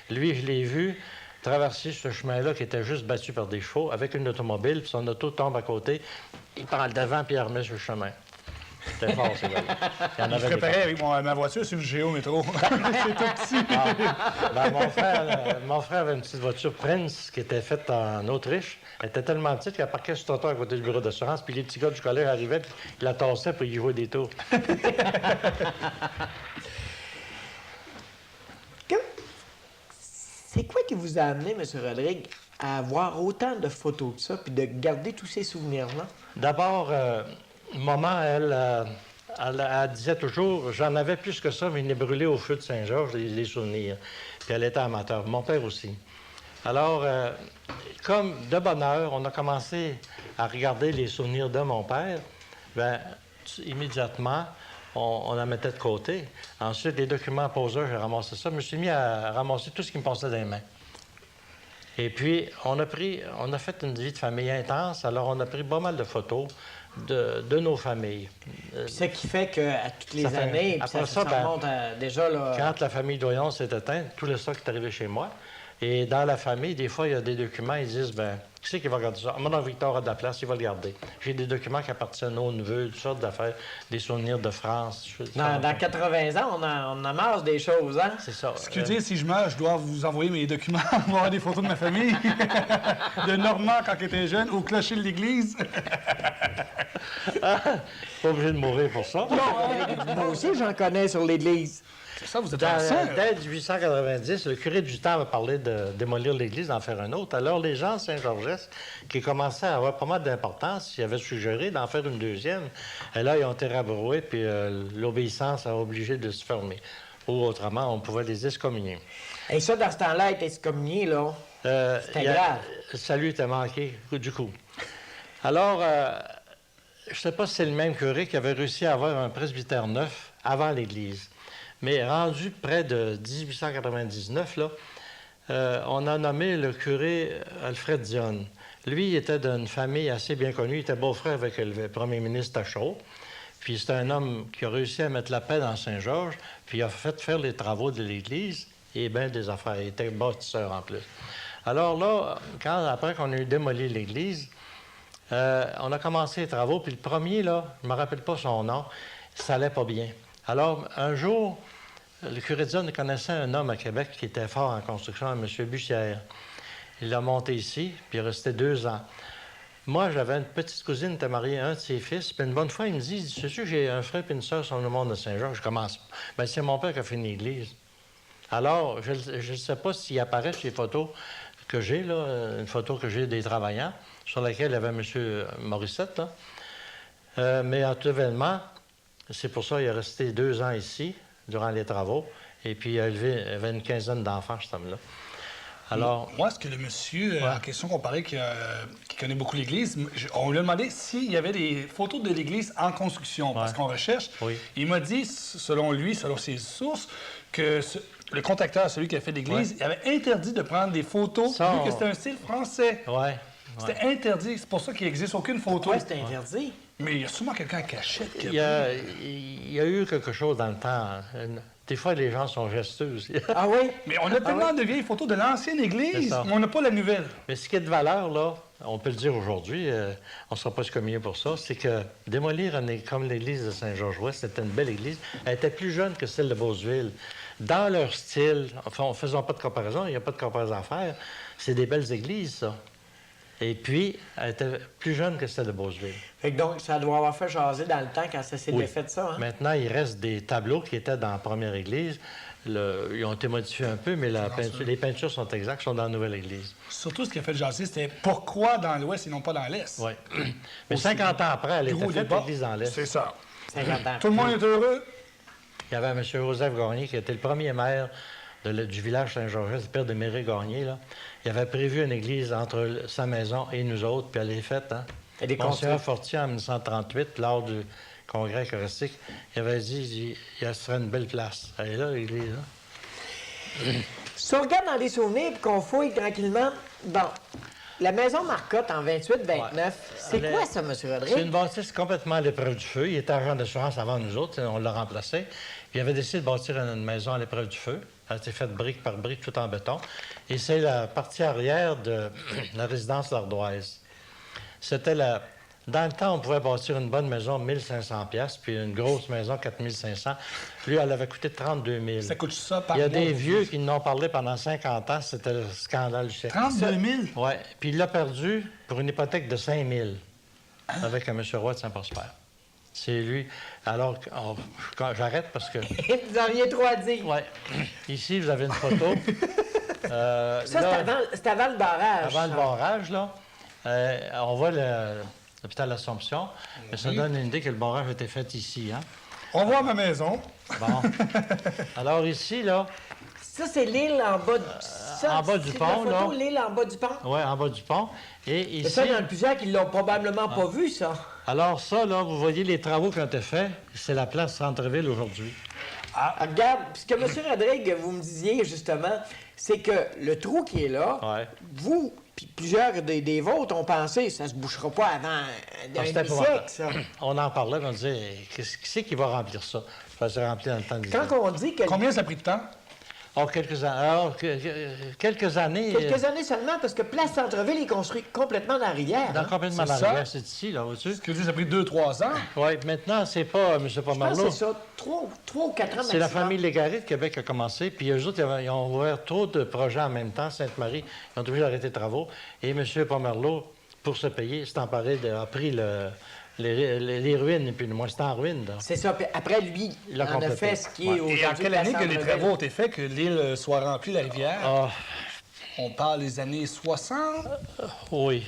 S3: Lui, je l'ai vu traverser ce chemin-là qui était juste battu par des chevaux avec une automobile, puis son auto tombe à côté. Il prend le devant puis il remet sur le chemin. C'était fort, ces gars-là. Il y en
S4: Je
S3: avait des
S4: préparais avec ma voiture sur le Géo Métro. C'est tout petit.
S3: Ben, mon frère avait une petite voiture Prince qui était faite en Autriche. Elle était tellement petite qu'elle parquait sur le trottoir à côté du bureau d'assurance. Puis les petits gars du collège arrivaient, puis ils la tassaient pour y jouer des tours.
S2: C'est quoi qui vous a amené, M. Rodrigue, à avoir autant de photos que ça, puis de garder tous ces souvenirs-là?
S3: D'abord, maman, elle disait toujours, j'en avais plus que ça, mais il est brûlé au feu de Saint-Georges, les souvenirs. Puis elle était amateur. Mon père aussi. Alors, comme de bonne heure, on a commencé à regarder les souvenirs de mon père, bien, immédiatement, on la mettait de côté. Ensuite, les documents poseurs, j'ai ramassé ça. Je me suis mis à ramasser tout ce qui me passait dans les mains. Et puis, on a fait une vie de famille intense, alors on a pris pas mal de photos de nos familles.
S2: Puis ce qui fait qu'à toutes les
S3: Ça fait-
S2: années, puis
S3: après
S2: ça
S3: ça,
S2: remonte à, déjà, là...
S3: Quand la famille Doyon s'est éteinte, tout le stock est arrivé chez moi. Et dans la famille, des fois, il y a des documents, ils disent, ben, qui c'est qui va garder ça? Mon Victor a de la place, il va le garder. J'ai des documents qui appartiennent aux neveux, toutes sortes d'affaires, des souvenirs de France.
S2: Dans 80 ans, on amasse des choses, hein?
S3: C'est ça.
S4: Excusez, si je meurs, je dois vous envoyer mes documents pour avoir des photos de ma famille. De Normand quand il était jeune, au clocher de l'église.
S3: Pas obligé de mourir pour ça.
S2: Moi aussi, j'en connais sur l'Église.
S4: C'est ça, vous êtes
S3: Dans-
S4: ancien.
S3: dès 1890, le curé du temps m'a parlé de démolir l'église, d'en faire un autre. Alors, les gens de Saint-Georges, qui commençaient à avoir pas mal d'importance, ils avaient suggéré d'en faire une deuxième. Et là, ils ont été rabroués, puis l'obéissance a obligé de se fermer. Ou autrement, on pouvait les excommunier.
S2: Et ça, dans ce temps-là, être excommunié, là, c'était grave.
S3: Ça lui était manqué, du coup. Alors, je ne sais pas si c'est le même curé qui avait réussi à avoir un presbytère neuf avant l'Église. Mais rendu près de 1899, là, on a nommé le curé Alfred Dionne. Lui, il était d'une famille assez bien connue. Il était beau-frère avec le premier ministre Tachereau. Puis c'est un homme qui a réussi à mettre la paix dans Saint-Georges, puis il a fait faire les travaux de l'Église et bien des affaires. Il était bâtisseur en plus. Alors là, après qu'on a eu démoli l'Église, on a commencé les travaux, puis le premier, là, je ne me rappelle pas son nom, ça allait pas bien. Alors, un jour, le curé de Dionne connaissait un homme à Québec qui était fort en construction, un M. Bussière. Il l'a monté ici, puis il est resté 2 ans. Moi, j'avais une petite cousine qui était mariée à un de ses fils, puis une bonne fois, il me dit, sais-tu, j'ai un frère et une sœur sur le monde de Saint-Georges. Je commence. Bien, c'est mon père qui a fait une église. Alors, je ne sais pas s'il apparaît sur les photos que j'ai, là, une photo que j'ai des travaillants, sur laquelle il y avait M. Morissette, là. Mais actuellement, c'est pour ça qu'il est resté 2 ans ici, durant les travaux, et puis il a élevé, il avait une quinzaine d'enfants, cet homme-là. Alors,
S4: Moi, est-ce que le monsieur en question qu'on parlait, qui connaît beaucoup l'Église, on lui a demandé s'il y avait des photos de l'Église en construction, parce qu'on recherche.
S3: Oui.
S4: Il m'a dit, selon lui, selon ses sources, que le contacteur, celui qui a fait l'Église, il avait interdit de prendre des photos,
S3: Ça,
S4: vu que c'était un style français.
S3: ouais.
S4: C'était interdit. C'est pour ça qu'il n'existe aucune photo.
S2: Pourquoi c'était interdit?
S4: Mais il y a sûrement quelqu'un qui achète.
S3: Il y a eu quelque chose dans le temps. Des fois, les gens sont gesteux aussi.
S2: Ah oui?
S4: Mais on a tellement de vieilles photos de l'ancienne
S3: C'est
S4: Église,
S3: ça.
S4: mais on n'a pas la nouvelle.
S3: Mais ce qui est de valeur, là, on peut le dire aujourd'hui, on ne sera pas excommunié pour ça, c'est que démolir comme l'église de Saint-Georges-Ouest, c'était une belle église. Elle était plus jeune que celle de Beauceville. Dans leur style, enfin, en faisant pas de comparaison, il n'y a pas de comparaison à faire, c'est des belles églises, ça. Et puis, elle était plus jeune que celle de Beauceville.
S2: Fait que donc, ça doit avoir fait jaser dans le temps quand ça s'est
S3: Oui.
S2: défait de ça, hein?
S3: Maintenant, il reste des tableaux qui étaient dans la première église. Ils ont été modifiés un peu, mais les peintures sont exactes, sont dans la nouvelle église.
S4: Surtout, ce qui a fait jaser, c'était pourquoi dans l'Ouest et non pas dans l'Est.
S3: Oui. Mais 50 ans après, elle était
S4: Gros
S3: faite,
S4: débat.
S3: l'église dans l'Est.
S4: C'est ça.
S2: 50 ans.
S4: Tout le monde est heureux.
S3: Il y avait M. Joseph Gagné, qui était le premier maire du village Saint-Georges, le père de Méré Gagné. Là. Il avait prévu une église entre sa maison et nous autres, puis elle est faite. Hein?
S2: Elle est
S3: Monseigneur
S2: construite.
S3: Fortier, en 1938, lors du congrès eucharistique, il avait dit il serait une belle place. Elle est là, l'église. Là.
S2: Si on regarde dans les souvenirs et qu'on fouille tranquillement, bon, la maison Marcotte en 28-29, c'est
S3: Elle est-
S2: quoi ça, M.
S3: C'est une
S2: Rodrigue?
S3: bâtisse complètement à l'épreuve du feu. Il était agent d'assurance avant nous autres, on l'a remplacé. Puis il avait décidé de bâtir une maison à l'épreuve du feu. Elle a été faite brique par brique, tout en béton. Et c'est la partie arrière de la résidence L'Ardoise. C'était Dans le temps, on pouvait bâtir une bonne maison 1500 pièces puis une grosse maison 4500. Lui, elle avait coûté 32 000.
S4: Ça coûte ça par
S3: Il y a
S4: mois,
S3: des
S4: aujourd'hui?
S3: vieux qui n'ont parlé pendant 50 ans. C'était le scandale du siècle.
S4: 32 000?
S3: Oui. Puis il l'a perdu pour une hypothèque de 5 000 avec un M. Roy de Saint-Prosper. C'est lui. Alors, j'arrête parce que...
S2: Vous auriez trop à dire.
S3: Oui. Ici, vous avez une photo.
S2: Ça, c'est avant le barrage.
S3: Avant le
S2: ça.
S3: barrage, là, on voit l'hôpital L'Assomption. Mais ça donne une idée que le barrage a été fait ici, hein?
S4: On voit ma maison.
S3: Bon. Alors ici, là,
S2: Ça, c'est l'île en bas du... Ça,
S3: en bas du
S2: c'est
S3: pont,
S2: la photo,
S3: là.
S2: l'île en bas du pont.
S3: ouais, en bas du pont. Et
S2: Mais
S3: ici,
S2: ça, il y en a plusieurs qui l'ont probablement pas vu, ça.
S3: alors ça, là, vous voyez les travaux qui ont été faits. C'est la place Centre-Ville aujourd'hui.
S2: Ah, regarde, puisque M. Rodrigue, vous me disiez, justement, c'est que le trou qui est là,
S3: Ouais.
S2: vous, puis plusieurs des vôtres ont pensé, ça se bouchera pas avant un
S3: c'était
S2: siècle, ça.
S3: On en parlait, on disait, qui c'est qui va remplir ça? Ça va se remplir dans le temps de
S2: Quand on dit que...
S4: Combien ça a pris de temps?
S3: Oh, quelques années.
S2: Quelques années seulement, parce que Place Centre-Ville est construite complètement dans la rivière.
S3: Dans
S2: hein.
S3: complètement
S4: C'est
S3: dans la
S4: ça?
S3: rivière, c'est ici, là, vois-tu?
S4: Ce que ça a pris 2-3 ans.
S3: Oui, maintenant, c'est pas M.
S2: Je pense que
S3: Pomerleau.
S2: c'est ça, 3 ou 4 ans
S3: C'est la
S2: maximum.
S3: famille Légaré de Québec qui a commencé, puis eux autres, ils ont ouvert trop de projets en même temps. Sainte-Marie, ils ont obligé d'arrêter les travaux. Et M. Pomerleau, pour se payer, s'est emparé, a pris les ruines, et puis le moins c'était en ruine. Là.
S2: C'est ça. Puis après, lui,
S3: Il
S2: il
S3: a
S2: en a
S3: complété.
S2: fait ce qui est
S3: Ouais.
S2: aujourd'hui.
S4: Et en quelle
S2: Place
S4: année que les
S2: Centre-Ville.
S4: travaux ont été faits, que l'île soit remplie, la rivière?
S3: Ah,
S4: On parle des années 60?
S3: oui.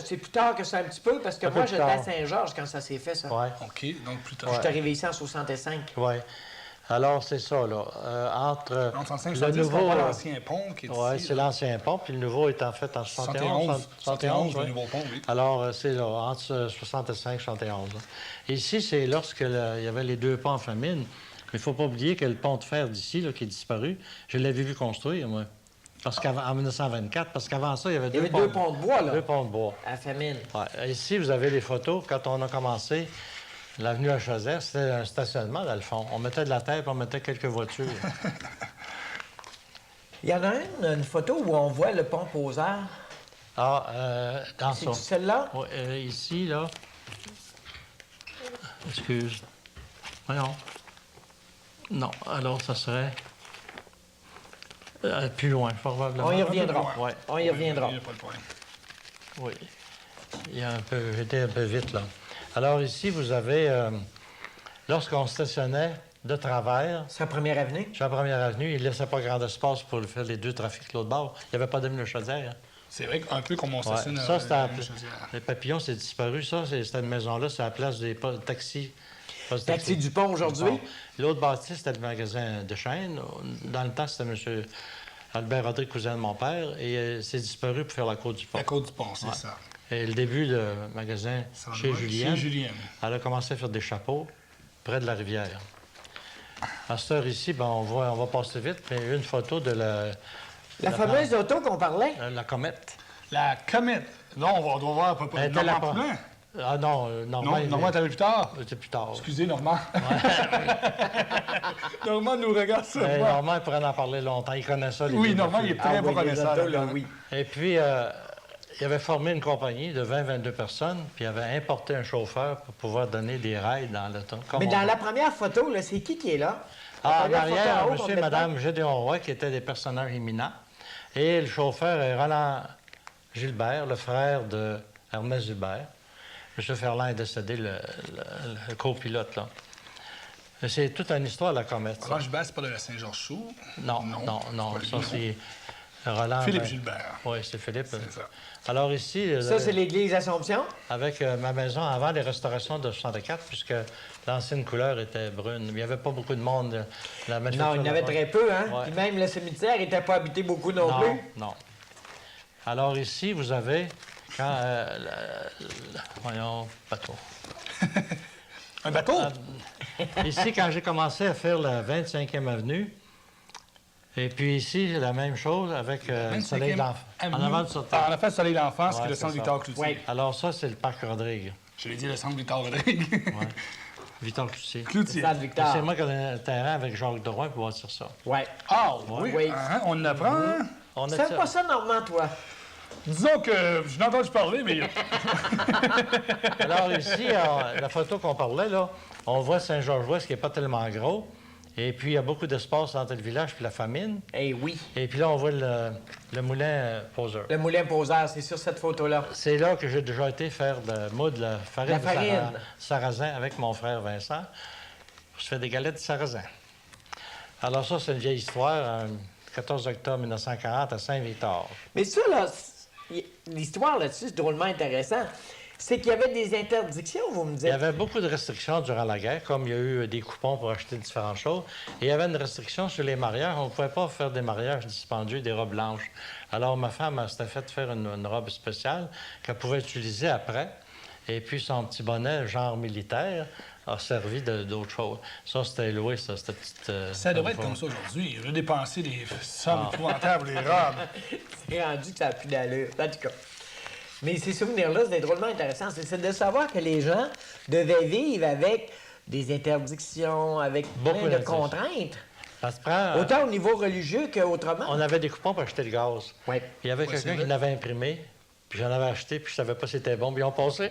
S2: C'est plus tard que ça un petit peu, parce que
S3: Un peu
S2: moi,
S3: plus
S2: j'étais à
S3: tard.
S2: Saint-Georges quand ça s'est fait, ça.
S3: Oui,
S4: OK, donc plus tard.
S2: Je suis arrivé ici en 65.
S3: oui. Alors, c'est ça, là. Entre
S4: En 65,
S3: le
S4: 70,
S3: nouveau...
S4: c'est pas l'ancien pont qui est
S3: Oui,
S4: ici.
S3: c'est
S4: là.
S3: l'ancien pont, puis le nouveau est en fait en 71.
S4: 71, le
S3: oui.
S4: nouveau pont, oui.
S3: Alors, c'est là, entre 65 et 71. là. Ici, c'est lorsque il y avait les deux ponts en famine. Mais il ne faut pas oublier que le pont de fer d'ici, là, qui est disparu, je l'avais vu construire, moi. Parce qu'en 1924, parce qu'avant ça, il y avait
S2: Il y avait deux ponts de bois, là,
S3: Deux ponts de bois.
S2: à la famine.
S3: Ouais. Ici, vous avez les photos. Quand on a commencé, l'avenue à Chaudière, c'était un stationnement, dans le fond. On mettait de la terre, puis on mettait quelques voitures.
S2: Il y en a une photo où on voit le pont poseur.
S3: Dans
S2: C'est
S3: ça.
S2: celle-là?
S3: Ouais, ici, là. Excuse. Voyons. Non, alors ça serait. Plus loin, probablement.
S2: On y reviendra.
S3: Ouais.
S2: On y reviendra.
S4: Il n'y a pas de problème.
S3: Oui. J'étais un peu vite, là. Alors ici, vous avez. Lorsqu'on stationnait de travers,
S2: C'est la première avenue?
S3: sur la première avenue, il ne laissait pas grand espace pour faire les deux trafics de l'autre bord. Il n'y avait pas d'avenue Chaudière. Hein.
S4: C'est vrai qu'un peu comme on
S3: Ouais.
S4: stationne
S3: Ça, c'était
S4: à
S3: la les papillons, c'est disparu. Ça, cette maison-là, c'est à la place des taxis. Postes
S2: Taxi du pont aujourd'hui?
S3: Bon. L'autre bâtisse, c'était le magasin de chaîne. Dans le temps, c'était M. Albert Rodrigue, cousin de mon père, et c'est disparu pour faire la côte du pont.
S4: La côte du pont, c'est
S3: Ouais.
S4: ça.
S3: Et le début du magasin
S4: Ça
S3: chez
S4: va,
S3: Julien,
S4: Chez Julien.
S3: elle a commencé à faire des chapeaux près de la rivière. À cette heure ici, ben, on va passer vite, mais une photo de
S2: La fameuse auto qu'on parlait?
S3: la comète.
S4: La comète. Non, on doit voir à peu près.
S3: Elle était là
S4: Normand
S3: pas.
S4: Poulain.
S3: Ah non, Normand,
S4: Non, Normand est arrivé plus tard.
S3: c'était plus tard.
S4: Excusez, Normand. Normand nous regarde ça.
S3: Mais Normand, il pourrait en parler longtemps. Il connaît ça. Les
S4: Oui,
S3: livres.
S4: Normand, il est très
S2: Ah
S4: bon
S2: oui, les
S4: connaisseur.
S2: autos, là,
S4: là-dedans.
S2: oui.
S3: Et puis, il avait formé une compagnie de 20-22 personnes, puis il avait importé un chauffeur pour pouvoir donner des rides dans le temps.
S2: Mais dans la première photo, là, c'est qui est là?
S3: Ah, en
S2: La première
S3: arrière,
S2: photo en haut,
S3: monsieur et
S2: complètement.
S3: madame Gédéon Roy, qui étaient des personnages éminents. Et le chauffeur est Roland Gilbert, le frère de Ernest Gilbert. M. Ferland est décédé, le copilote, là. C'est toute une histoire, la comète. ça.
S4: Roland Gilbert, c'est pas de la Saint-Georges-Sous.
S3: Non.
S4: pas
S3: Ça,
S4: lui,
S3: c'est Roland.
S4: Philippe Gilbert.
S3: Oui, c'est Philippe.
S4: C'est ça.
S3: Alors ici,
S2: Ça, c'est l'église Assomption?
S3: avec ma maison avant les restaurations de 64, puisque l'ancienne couleur était brune. Il n'y avait pas beaucoup de monde. La
S2: Non, il y en avait très peu, hein?
S3: Ouais.
S2: Puis même le cimetière n'était pas habité beaucoup non,
S3: Non,
S2: plus.
S3: non. Alors ici, vous avez, quand... voyons, bateau.
S4: Un bateau?
S3: Ici, quand j'ai commencé à faire la 25e avenue, et puis ici, la même chose avec le Soleil
S4: 25e
S3: d'Enfant. En
S4: avenue.
S3: avant de ça.
S4: Ah, en effet, Soleil d'Enfance, qui
S3: Ouais,
S4: est le
S3: c'est
S4: centre
S3: ça.
S4: Victor Cloutier.
S2: Oui.
S3: Alors ça, c'est le parc Rodrigue.
S4: Je l'ai dit, le centre Victor Rodrigue.
S3: Ouais. Victor Cloutier.
S4: Cloutier.
S2: Stade Victor.
S3: C'est moi qui ai un terrain avec Jacques Drouin pour bâtir ça.
S2: Ouais.
S4: Ah, oui.
S2: Oui.
S4: Hein, on apprend, hein?
S3: On
S2: Tu sais pas ça, Normand, toi?
S4: Disons que je n'ai entendu parler, mais
S3: Alors ici, la photo qu'on parlait, là, on voit Saint-Georges-Ouest qui n'est pas tellement gros. Et puis, il y a beaucoup d'espace entre le village et la famine.
S2: Eh oui.
S3: Et puis là, on voit le moulin poseur.
S2: Le moulin poseur, c'est sur cette photo-là.
S3: C'est là que j'ai déjà été faire de moudre la farine,
S2: La farine.
S3: de sarrasin avec mon frère Vincent. Je fais des galettes de sarrasin. Alors ça, c'est une vieille histoire, 14 octobre 1940 à Saint-Victor.
S2: Mais ça, là, l'histoire là-dessus, c'est drôlement intéressant. C'est qu'il y avait des interdictions, vous me
S3: Il y
S2: dites.
S3: avait beaucoup de restrictions durant la guerre, comme il y a eu des coupons pour acheter différentes choses. Et il y avait une restriction sur les mariages. On ne pouvait pas faire des mariages dispendieux, des robes blanches. Alors ma femme s'était fait faire une robe spéciale qu'elle pouvait utiliser après. Et puis son petit bonnet, genre militaire, a servi d'autres choses. Ça, c'était loué, ça, cette petite...
S4: ça devrait être comme ça aujourd'hui. J'ai dépensé des sommes épouvantables, les robes.
S2: C'est rendu que ça n'a plus d'allure. En tout cas. Mais ces souvenirs-là, c'est drôlement intéressant. C'est de savoir que les gens devaient vivre avec des interdictions, avec
S3: Beaucoup
S2: plein de
S3: d'interdictions.
S2: contraintes.
S3: Ça se prend...
S2: Autant au niveau religieux qu'autrement.
S3: On avait des coupons pour acheter le gaz.
S2: Oui.
S3: Il y avait
S4: c'est
S3: quelqu'un
S4: vrai.
S3: qui l'avait imprimé, puis j'en avais acheté, puis je savais pas si c'était bon, puis ils ont passé.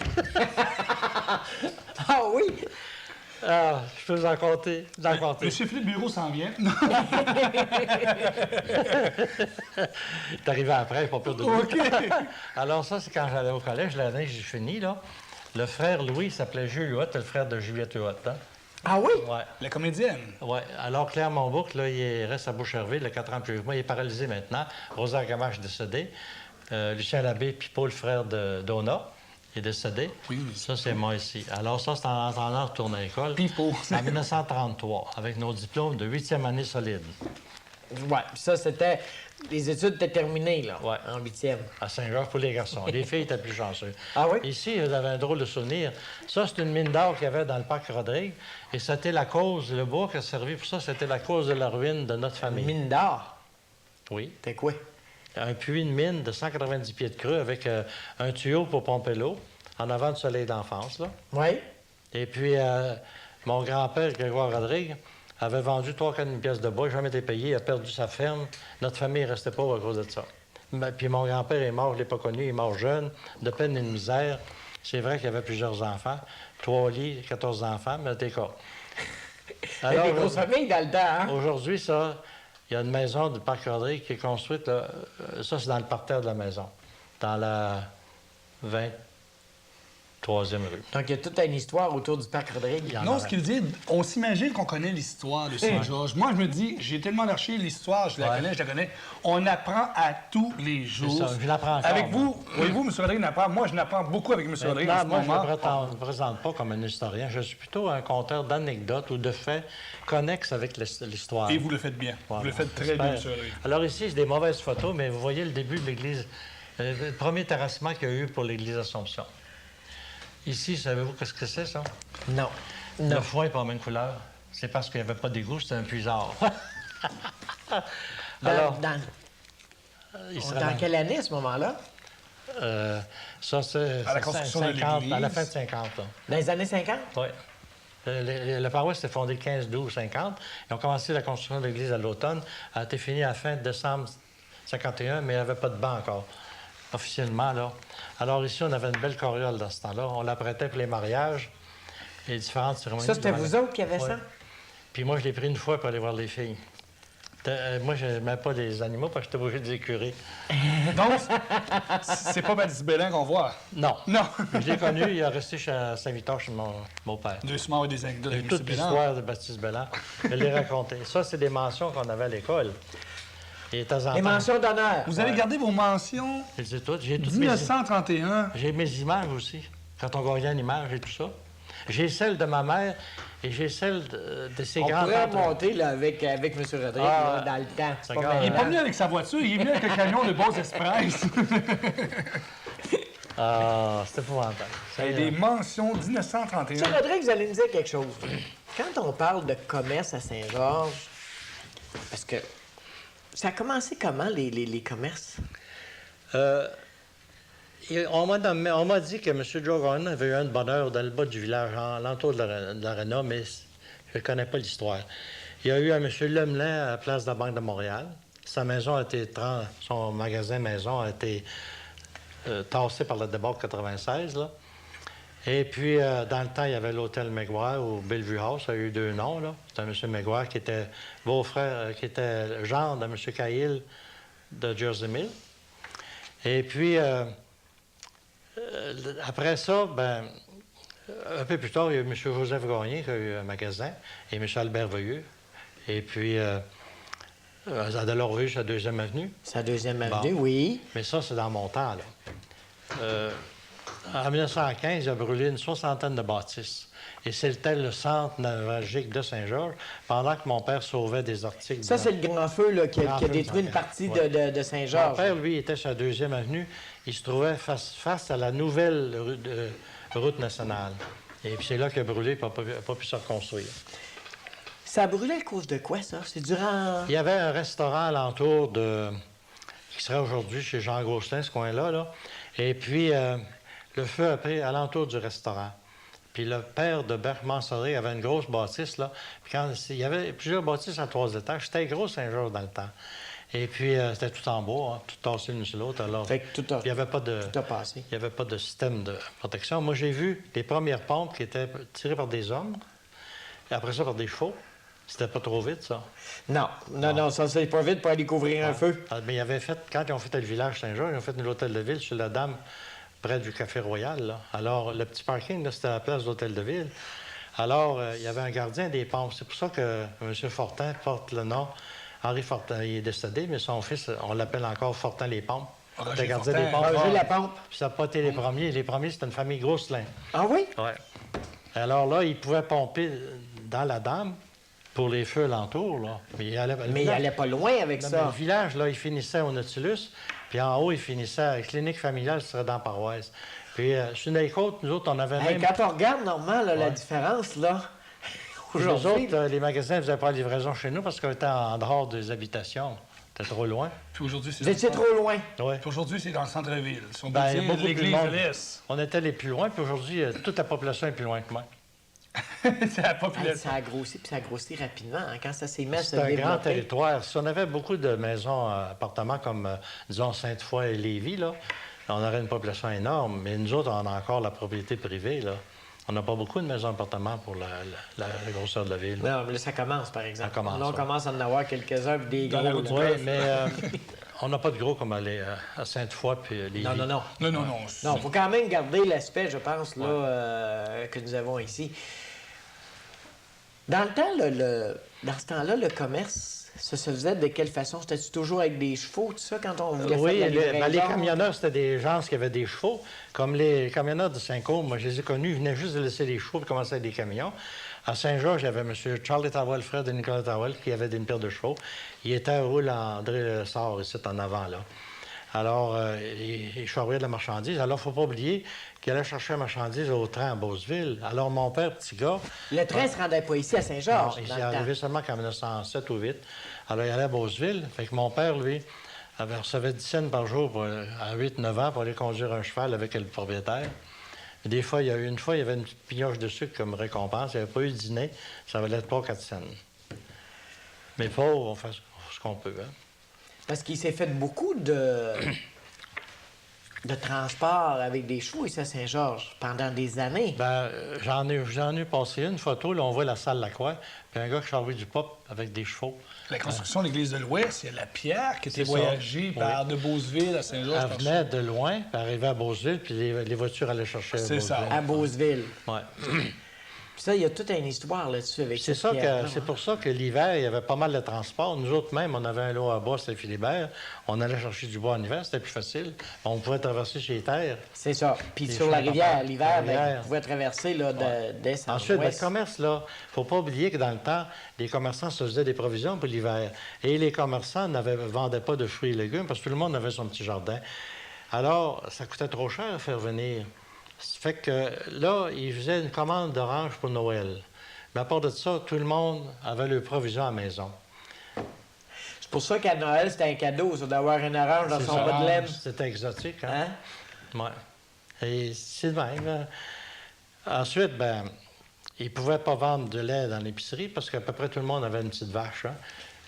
S2: Ah oui!
S3: Ah, je peux vous en compter.
S4: Monsieur Philippe Bureau s'en vient.
S3: C'est arrivé après, pas peur de doute. Alors ça, c'est quand j'allais au collège, l'année que j'ai fini, là. Le frère Louis s'appelait Jules Huot, le frère de Juliette Huot, hein?
S2: Ah oui?
S3: Ouais.
S4: La comédienne.
S3: Ouais. Alors, Claire Monbouc, là, il reste à Boucherville, le 4 ans plus que moi. Il est paralysé maintenant. Rosa Gamache est décédée. Lucien Labbé, puis Paul, le frère de Donna, est décédé.
S4: Oui.
S3: Ça, c'est moi ici. Alors, ça, c'est en attendant de retourner à l'école.
S4: Pipo.
S3: En 1933, avec nos diplômes de 8e année solide.
S2: Ouais, puis ça, c'était... Les études étaient terminées, là,
S3: Ouais.
S2: en 8e.
S3: À Saint-Georges pour les garçons. Les filles étaient plus chanceux.
S2: Ah oui?
S3: Ici, vous avez un drôle de souvenir. Ça, c'est une mine d'or qu'il y avait dans le parc Rodrigue. Et c'était la cause, le bois qui a servi pour ça, c'était la cause de la ruine de notre famille.
S2: Mine d'or.
S3: Oui.
S2: C'était quoi?
S3: Un puits de mine de 190 pieds de creux avec un tuyau pour pomper l'eau en avant du soleil d'enfance, là.
S2: Oui?
S3: Et puis, mon grand-père, Grégoire Rodrigue, avait vendu 3-4 pièces de bois, jamais été payé, il a perdu sa ferme. Notre famille restait pauvre à cause de ça. Puis mon grand-père est mort, je ne l'ai pas connu, il est mort jeune, de peine et de misère. C'est vrai qu'il y avait plusieurs enfants, 3 lits, 14 enfants, mais t'es quoi.
S2: Il y a des grosses familles dans le temps, hein?
S3: Aujourd'hui, ça, il y a une maison du parc Rodrigue qui est construite, là, ça, c'est dans le parterre de la maison, dans la 23e rue.
S2: Donc, il y a toute une histoire autour du parc Rodrigue.
S3: Il y en
S4: Non,
S3: aurait.
S4: ce qu'il dit, on s'imagine qu'on connaît l'histoire de Saint-Georges. Moi, je me dis, j'ai tellement lâché l'histoire, je la connais. On apprend à tous les jours.
S3: ça, je l'apprends encore,
S4: Avec
S3: moi.
S4: vous, oui, vous, M. Rodrigue, n'apprend. Moi, je n'apprends beaucoup avec M. Rodrigue en
S3: Là,
S4: ce
S3: moi, je
S4: moment.
S3: ne me présente pas comme un historien. Je suis plutôt un conteur d'anecdotes ou de faits connexes avec l'histoire.
S4: Et vous le faites bien.
S3: Voilà.
S4: Vous le faites très bien, M.
S3: J'espère.
S4: Rodrigue.
S3: Alors ici, c'est des mauvaises photos, mais vous voyez le début de l'église, le premier terrassement qu'il y a eu pour l'église Assomption. Ici, savez-vous qu'est-ce que c'est, ça?
S2: Non.
S3: Le foin n'est pas la même couleur. C'est parce qu'il n'y avait pas d'égout, c'était un puisard. Alors, il
S2: on
S3: serait
S2: est en
S3: dans-
S2: quelle année, à ce moment-là?
S3: ça, c'est
S4: À la construction de
S3: 50,
S4: l'église.
S3: à la fin de 50. Là.
S2: Dans les années 50?
S3: Oui. Le paroisse s'est fondé le 15, 12, 50. Ils ont commencé la construction de l'église à l'automne. Elle a été finie à la fin de décembre 51, mais il n'y avait pas de banc encore, officiellement, là. Alors ici, on avait une belle coriole dans ce temps-là. On la prêtait pour les mariages et différentes cérémonies.
S2: Ça, c'était vous autres qui avez
S3: Ouais.
S2: ça?
S3: Puis moi, je l'ai pris une fois pour aller voir les filles. Moi, je n'aimais pas les animaux parce que j'étais obligé de les curer.
S4: Donc, c'est pas Baptiste Bélin qu'on voit.
S3: Non.
S4: Non.
S3: Je l'ai connu, il est resté chez Saint-Victor, chez mon père.
S4: Deux semaines et des anecdotes
S3: J'ai
S4: avec
S3: toute
S4: M. Bélin.
S3: l'histoire de Baptiste Belland. Je l'ai raconté. Ça, c'est des mentions qu'on avait à l'école. Et de temps en
S2: Les
S3: temps,
S2: mentions d'honneur.
S4: Vous avez gardé vos mentions
S3: je les ai toutes. J'ai toutes mes,
S4: 1931.
S3: j'ai mes images aussi. Quand on gagnait une image et tout ça. J'ai celle de ma mère et j'ai celle de ses
S2: On pourrait
S3: grands-tantes.
S2: monter là, avec M. Rodrigue
S3: Ah,
S2: là, dans le temps. C'est
S3: ça
S2: pas
S3: garde.
S4: Il n'est
S2: mal.
S4: pas venu avec sa voiture, il est venu avec un camion de Bose Express.
S3: Ah, c'est épouvantable.
S4: C'est des mentions 1931.
S2: M. Rodrigue, vous allez nous dire quelque chose. Quand on parle de commerce à Saint-Georges, parce que ça a commencé comment, les commerces?
S3: On m'a dit que M. Joe Gordon avait eu un de bonheur dans le bas du village, en l'entour de l'aréna, mais je ne connais pas l'histoire. Il y a eu un M. Lemelin à la place de la Banque de Montréal. Sa maison a été son magasin maison a été tassé par le débarque 96, là. Et puis, dans le temps, il y avait l'hôtel Maguire au Bellevue House. Ça a eu 2 noms, là. C'était M. Maguire qui était beau-frère, qui était le gendre de M. Cahill de Jersey Mill. Et puis, après ça, ben, un peu plus tard, il y a eu M. Joseph Gagné qui a eu un magasin et M. Albert Veilleux. Et puis, à Delorville, c'est la 2e avenue.
S2: C'est la 2e avenue, oui.
S3: Mais ça, c'est dans mon temps, là. En 1915, il a brûlé une 60aine de bâtisses. Et c'était le centre névralgique de Saint-Georges, pendant que mon père sauvait des articles.
S2: Ça, c'est le grand feu là, qui a détruit une partie de
S3: Mon
S2: Saint-Georges.
S3: père, lui, était sur la 2e avenue. Il se trouvait face à la nouvelle route nationale. Et puis c'est là qu'il a brûlé et n'a pas pu se reconstruire.
S2: Ça a brûlé à cause de quoi, ça? C'est durant...
S3: Il y avait un restaurant alentour de... qui serait aujourd'hui chez Jean Grosselin, ce coin-là, là. Et puis, le feu a pris alentour du restaurant. Puis le père de Berck-Mansoré avait une grosse bâtisse, là. Puis quand il y avait plusieurs bâtisses à 3 étages, c'était gros Saint-Georges dans le temps. Et puis, c'était tout en bois, hein, tout tassé l'une sur l'autre. Alors,
S2: Fait que tout a,
S3: il n'y avait pas de...
S2: tout a passé.
S3: Il n'y avait pas de système de protection. Moi, j'ai vu les premières pompes qui étaient tirées par des hommes, et après ça, par des chevaux. C'était pas trop vite, ça.
S2: Non, ça, c'est pas vite pour aller couvrir un feu.
S3: Ah, mais ils avaient fait, quand ils ont fait le village Saint-Georges, ils ont fait l'hôtel de ville sur la Dame, près du Café Royal, là. Alors, le petit parking, là, c'était à la place de l'hôtel de ville. Alors, il y avait un gardien des pompes. C'est pour ça que M. Fortin porte le nom. Henri Fortin, il est décédé, mais son fils, on l'appelle encore Fortin-les-Pompes.
S4: Roger
S3: Le gardien
S4: Fortin.
S3: des pompes.
S2: Roger la pompe.
S3: Puis ça n'a pas été les premiers. Les premiers, c'était une famille Grosselin.
S2: Ah oui?
S3: Oui. Alors là, il pouvait pomper dans la Dame pour les feux alentours, là. Mais
S2: Il allait pas loin avec
S3: Non, mais
S2: ça.
S3: le village, là, il finissait au Nautilus, puis en haut, il finissait à la clinique familiale, ce serait dans la paroisse. Puis sur les côtes, nous autres, on avait
S2: Hey,
S3: même...
S2: quand on regarde, normalement, là, la différence, là,
S3: Nous
S2: aujourd'hui...
S3: autres, les magasins ne faisaient pas la livraison chez nous parce qu'on était en dehors des habitations. C'était trop loin.
S4: Puis aujourd'hui, c'est
S2: Vous étiez trop loin.
S3: Ouais.
S4: Puis aujourd'hui, c'est dans le centre-ville. Si on peut
S3: Ben,
S4: dire,
S3: beaucoup plus
S4: l'église
S3: de
S4: de
S3: monde.
S4: l'Est.
S3: On était les plus loin, puis aujourd'hui, toute la population est plus loin que moi.
S4: C'est la
S2: Hey,
S4: population.
S2: ça a grossi, puis ça a grossi rapidement. Hein, quand ça s'est mis à se
S3: C'est un grand
S2: développer.
S3: territoire. Si on avait beaucoup de maisons, appartements comme, disons, Sainte-Foy et Lévis, là, on aurait une population énorme. Mais nous autres, on a encore la propriété privée, là. On n'a pas beaucoup de maisons-appartements pour la grosseur de la ville.
S2: Non, mais là, ça commence, par exemple.
S3: Ça commence,
S2: Là, on
S3: ouais.
S2: commence à en avoir quelques-uns, puis des
S4: Dans la
S2: gros.
S4: route
S2: là.
S3: Oui, mais on n'a pas de gros comme aller à Sainte-Foy puis Lévis.
S2: Non.
S4: Non.
S2: Non, il faut quand même garder l'aspect, je pense, là, que nous avons ici. Dans le temps, dans ce temps-là, le commerce, ça se faisait de quelle façon? C'était-tu toujours avec des chevaux, tout ça, quand on voulait
S3: Oui,
S2: faire de la
S3: les
S2: livraison?
S3: camionneurs, c'était des gens qui avaient des chevaux. Comme les camionneurs de Saint-Côme, moi, je les ai connus, ils venaient juste de laisser les chevaux et commencer avec des camions. À Saint-Georges, il y avait M. Charlie Tawell, frère de Nicolas Tawell, qui avait une paire de chevaux. Il était à roule André Lessard, ici, en avant, là. Alors, il charriait de la marchandise. Alors, il ne faut pas oublier qu'il allait chercher la marchandise au train à Beauceville. Alors, mon père, petit gars...
S2: Le train ne se rendait pas ici, à Saint-Georges,
S3: Non, il
S2: dans
S3: s'est
S2: le temps.
S3: arrivé seulement qu'en 1907 ou 8. Alors, il allait à Beauceville. Fait que mon père, lui, recevait 10 cents par jour à 8-9 ans pour aller conduire un cheval avec le propriétaire. Et des fois, il y avait une petite pignoche de sucre comme récompense. Il n'y avait pas eu de dîner. Ça valait 3-4 cents. Mais pauvres, on fait ce qu'on peut, hein.
S2: Parce qu'il s'est fait beaucoup de transport avec des chevaux ici à Saint-Georges pendant des années.
S3: Ben, j'en ai passé une photo. Là, on voit la salle Lacroix. Puis un gars qui charrie du pop avec des chevaux.
S4: La construction de l'église de l'Ouest, il y a la pierre qui était
S3: C'est ça.
S4: voyagée par de Beauceville à Saint-Georges.
S3: Elle
S4: par
S3: venait de loin, puis arrivait à Beauceville, puis les voitures allaient chercher à
S4: C'est ça.
S3: Beauceville.
S2: À Beauceville.
S3: Ouais.
S2: Puis ça, il y a toute une histoire là-dessus avec
S3: C'est
S2: cette
S3: ça
S2: pierre-là,
S3: que c'est
S2: hein.
S3: pour ça que l'hiver, il y avait pas mal de transport. Nous autres même, on avait un lot à bois, c'était Philibert. On allait chercher du bois en hiver, c'était plus facile. On pouvait traverser chez les terres.
S2: C'est ça. Puis
S3: Les
S2: sur la
S3: chemins
S2: rivière,
S3: d'affaires.
S2: l'hiver,
S3: La
S2: ben,
S3: rivière.
S2: vous pouvez traverser là, dès
S3: Ensuite,
S2: ouest.
S3: le commerce, là, faut pas oublier que dans le temps, les commerçants se faisaient des provisions pour l'hiver. Et les commerçants ne vendaient pas de fruits et légumes parce que tout le monde avait son petit jardin. Alors, ça coûtait trop cher à faire venir. Ça fait que là, ils faisaient une commande d'oranges pour Noël. Mais à part de ça, tout le monde avait leurs provisions à la maison.
S2: C'est pour ça qu'à Noël, c'était un cadeau, ça, d'avoir une orange dans
S3: C'est
S2: son
S3: ça.
S2: bas de laine.
S3: C'était exotique, hein?
S2: Hein?
S3: Ouais. Et c'est de même. Ensuite, ben, ils ne pouvaient pas vendre de lait dans l'épicerie parce qu'à peu près tout le monde avait une petite vache. Hein?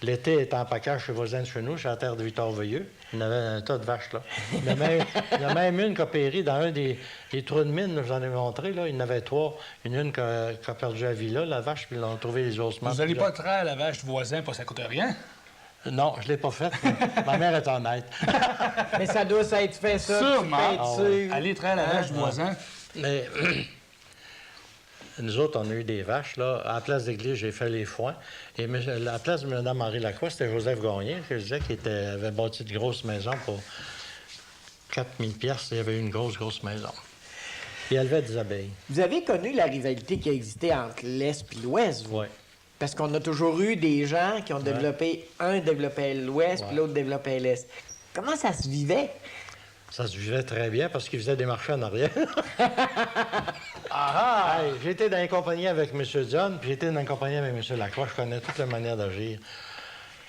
S3: L'été, était en package chez voisin de chez nous, chez la terre de Victor Veilleux. Il y en avait un tas de vaches, là. Il y en a même une qui a péri dans un des trous de mine, là, j'en ai montré, là. Il y en avait 3. Une qui a perdu la vie là, la vache, puis ils l'ont trouvé les ossements.
S4: Vous n'allez pas traire la vache du voisin, parce que ça coûte rien?
S3: Non, je ne l'ai pas faite. Ma mère est honnête.
S2: Mais ça doit être fait, ça.
S4: Sûrement.
S2: Peinture.
S4: Allez traire la vache du voisin.
S3: Mais nous autres, on a eu des vaches, là. À la place d'église, j'ai fait les foins. Et à la place de Mme Henri Lacroix, c'était Joseph Gagné, que je disais, avait bâti de grosses maisons pour 4000 piastres. Il y avait une grosse, grosse maison. Il élevait des abeilles.
S2: Vous avez connu la rivalité qui a existé entre l'Est et l'Ouest, vous?
S3: Oui.
S2: Parce qu'on a toujours eu des gens qui ont développé... Un développait l'Ouest, puis l'autre développait l'Est. Comment ça se vivait?
S3: Ça se vivait très bien parce qu'ils faisaient des marchés en arrière. Hey, j'étais dans une compagnie avec M. John, puis j'étais dans une compagnie avec M. Lacroix. Je connais toute la manière d'agir.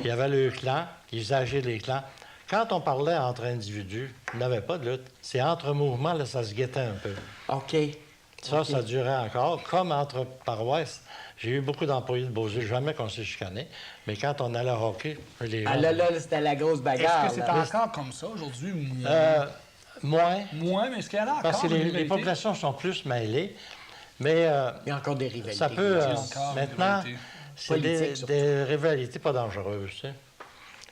S3: Il y avait le clan, ils faisaient agir les clans. Quand on parlait entre individus, il n'y avait pas de lutte. C'est entre mouvements, là, ça se guettait un peu.
S2: OK.
S3: Ça durait encore. Comme entre paroisses, j'ai eu beaucoup d'employés de Beaujeu, jamais qu'on s'est chicané. Mais quand on allait au hockey, les gens...
S2: Ah là, c'était la grosse bagarre.
S4: Est-ce que c'est
S2: là.
S4: encore comme ça aujourd'hui?
S3: Moins,
S4: Moins, mais est-ce qu'il y en a encore?
S3: parce que
S4: des
S3: les
S4: rivalités?
S3: populations sont plus mêlées. Mais
S2: Il y a encore des rivalités.
S3: ça peut...
S4: Il y a encore des
S3: maintenant,
S4: rivalités.
S3: c'est des,
S2: Politiques, surtout.
S3: des rivalités pas dangereuses, tu sais.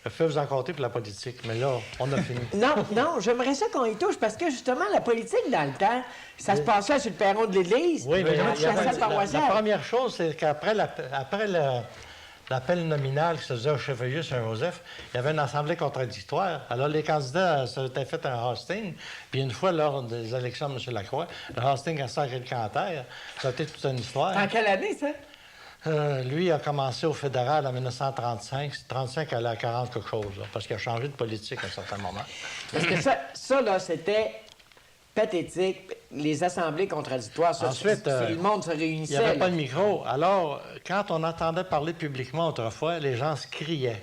S3: Je peux vous en compter pour la politique, mais là, on a fini.
S2: Non, j'aimerais ça qu'on y touche parce que justement, la politique, dans le temps, ça se passait sur le perron de l'église.
S3: Oui, mais
S2: il y a la salle paroissiale.
S3: la première chose, c'est qu'après l'appel nominal qui se faisait au Chevalier Saint-Joseph, il y avait une assemblée contradictoire. Alors, les candidats s'étaient fait un hosting. Puis une fois, lors des élections de M. Lacroix, le hosting a sacré le cantaire. Ça a été toute une histoire.
S2: En quelle année, ça?
S3: Lui a commencé au fédéral en 1935. 35 allait à 40 quelque chose, là, parce qu'il a changé de politique à un certain moment.
S2: Parce que ça là, c'était pathétique. Les assemblées contradictoires, ça,
S3: Ensuite,
S2: le monde se
S3: Il n'y
S2: réunissait.
S3: avait
S2: là.
S3: pas de micro. Alors, quand on entendait parler publiquement autrefois, les gens se criaient.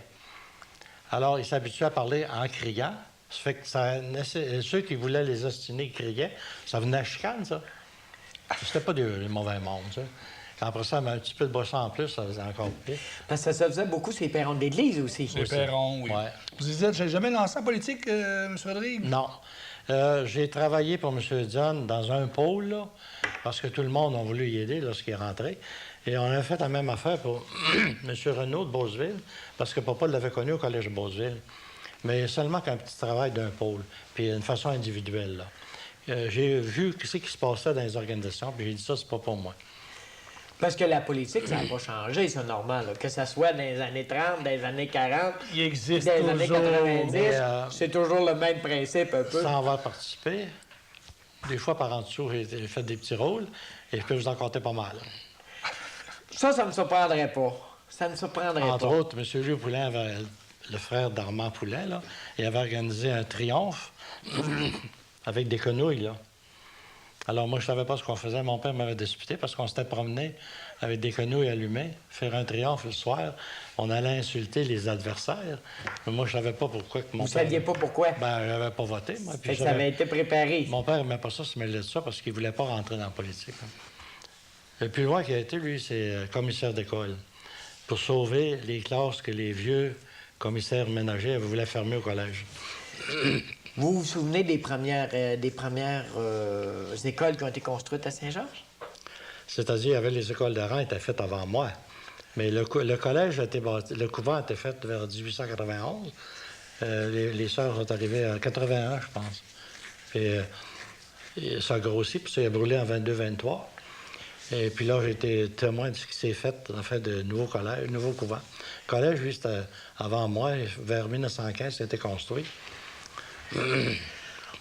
S3: Alors, ils s'habituaient à parler en criant. Ça fait que ceux qui voulaient les ostiner criaient. Ça venait à chicane, ça. C'était pas des mauvais monde, ça. Après ça, mais un petit peu de boisson en plus, ça faisait encore pire.
S2: Parce que ça se faisait beaucoup sur les perrons d'église aussi.
S4: Les perrons, oui.
S3: Ouais.
S4: Vous disiez, j'ai jamais lancé en politique, M. Rodrigue?
S3: Non. J'ai travaillé pour M. John dans un pôle, là, parce que tout le monde a voulu y aider lorsqu'il est rentré. Et on a fait la même affaire pour M. Renaud de Beauceville, parce que papa l'avait connu au Collège de Beauceville. Mais seulement qu'un petit travail d'un pôle, puis d'une façon individuelle. Là. J'ai vu ce qui se passait dans les organisations, puis j'ai dit ça, c'est pas pour moi.
S2: Parce que la politique, ça n'a pas changé, c'est normal. Là. Que ce soit dans les années 30, dans les années 40,
S4: Il existe
S2: dans les années
S4: toujours.
S2: 90,
S3: mais,
S2: c'est toujours le même principe un peu.
S3: Sans avoir participé, des fois par en dessous, j'ai fait des petits rôles, et je peux vous en compter pas mal.
S2: Ça ne me surprendrait pas. Ça ne me surprendrait
S3: Entre
S2: pas.
S3: autres, M. Louis Poulain, le frère d'Armand Poulain, là, il avait organisé un triomphe avec des quenouilles, là. Alors, moi, je ne savais pas ce qu'on faisait. Mon père m'avait disputé parce qu'on s'était promené avec des quenouilles allumées, faire un triomphe le soir. On allait insulter les adversaires. Mais moi, je ne savais pas pourquoi que mon
S2: Vous ne
S3: père...
S2: saviez pas pourquoi.
S3: Ben, je n'avais pas voté, moi. Puis
S2: Fait que ça avait été préparé.
S3: Mon père n'aimait pas ça, se mêler de ça, parce qu'il ne voulait pas rentrer dans la politique. Hein. Le plus loin qu'il a été, lui, c'est commissaire d'école. Pour sauver les classes que les vieux commissaires ménagers voulaient fermer au collège.
S2: Vous vous souvenez des premières écoles qui ont été construites à Saint-Georges?
S3: C'est-à-dire, il y avait les écoles de rang qui étaient faites avant moi. Mais le collège a été bâti, le couvent a été fait vers 1891. Les sœurs sont arrivées en 81, je pense. Et ça a grossi, puis ça a brûlé en 22-23. Et puis là, j'ai été témoin de ce qui s'est fait, en fait, de nouveaux collèges, nouveaux couvents. Le collège, lui, c'était avant moi, vers 1915, ça a été construit.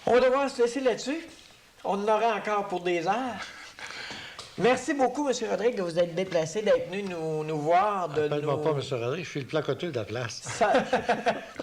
S2: On va devoir se laisser là-dessus. On en aura encore pour des heures. Merci beaucoup, M. Rodrigue, de vous être déplacé, d'être venu nous voir.
S3: Appelle-moi pas M. Rodrigue, je suis le placoteux de la place.
S2: Ça-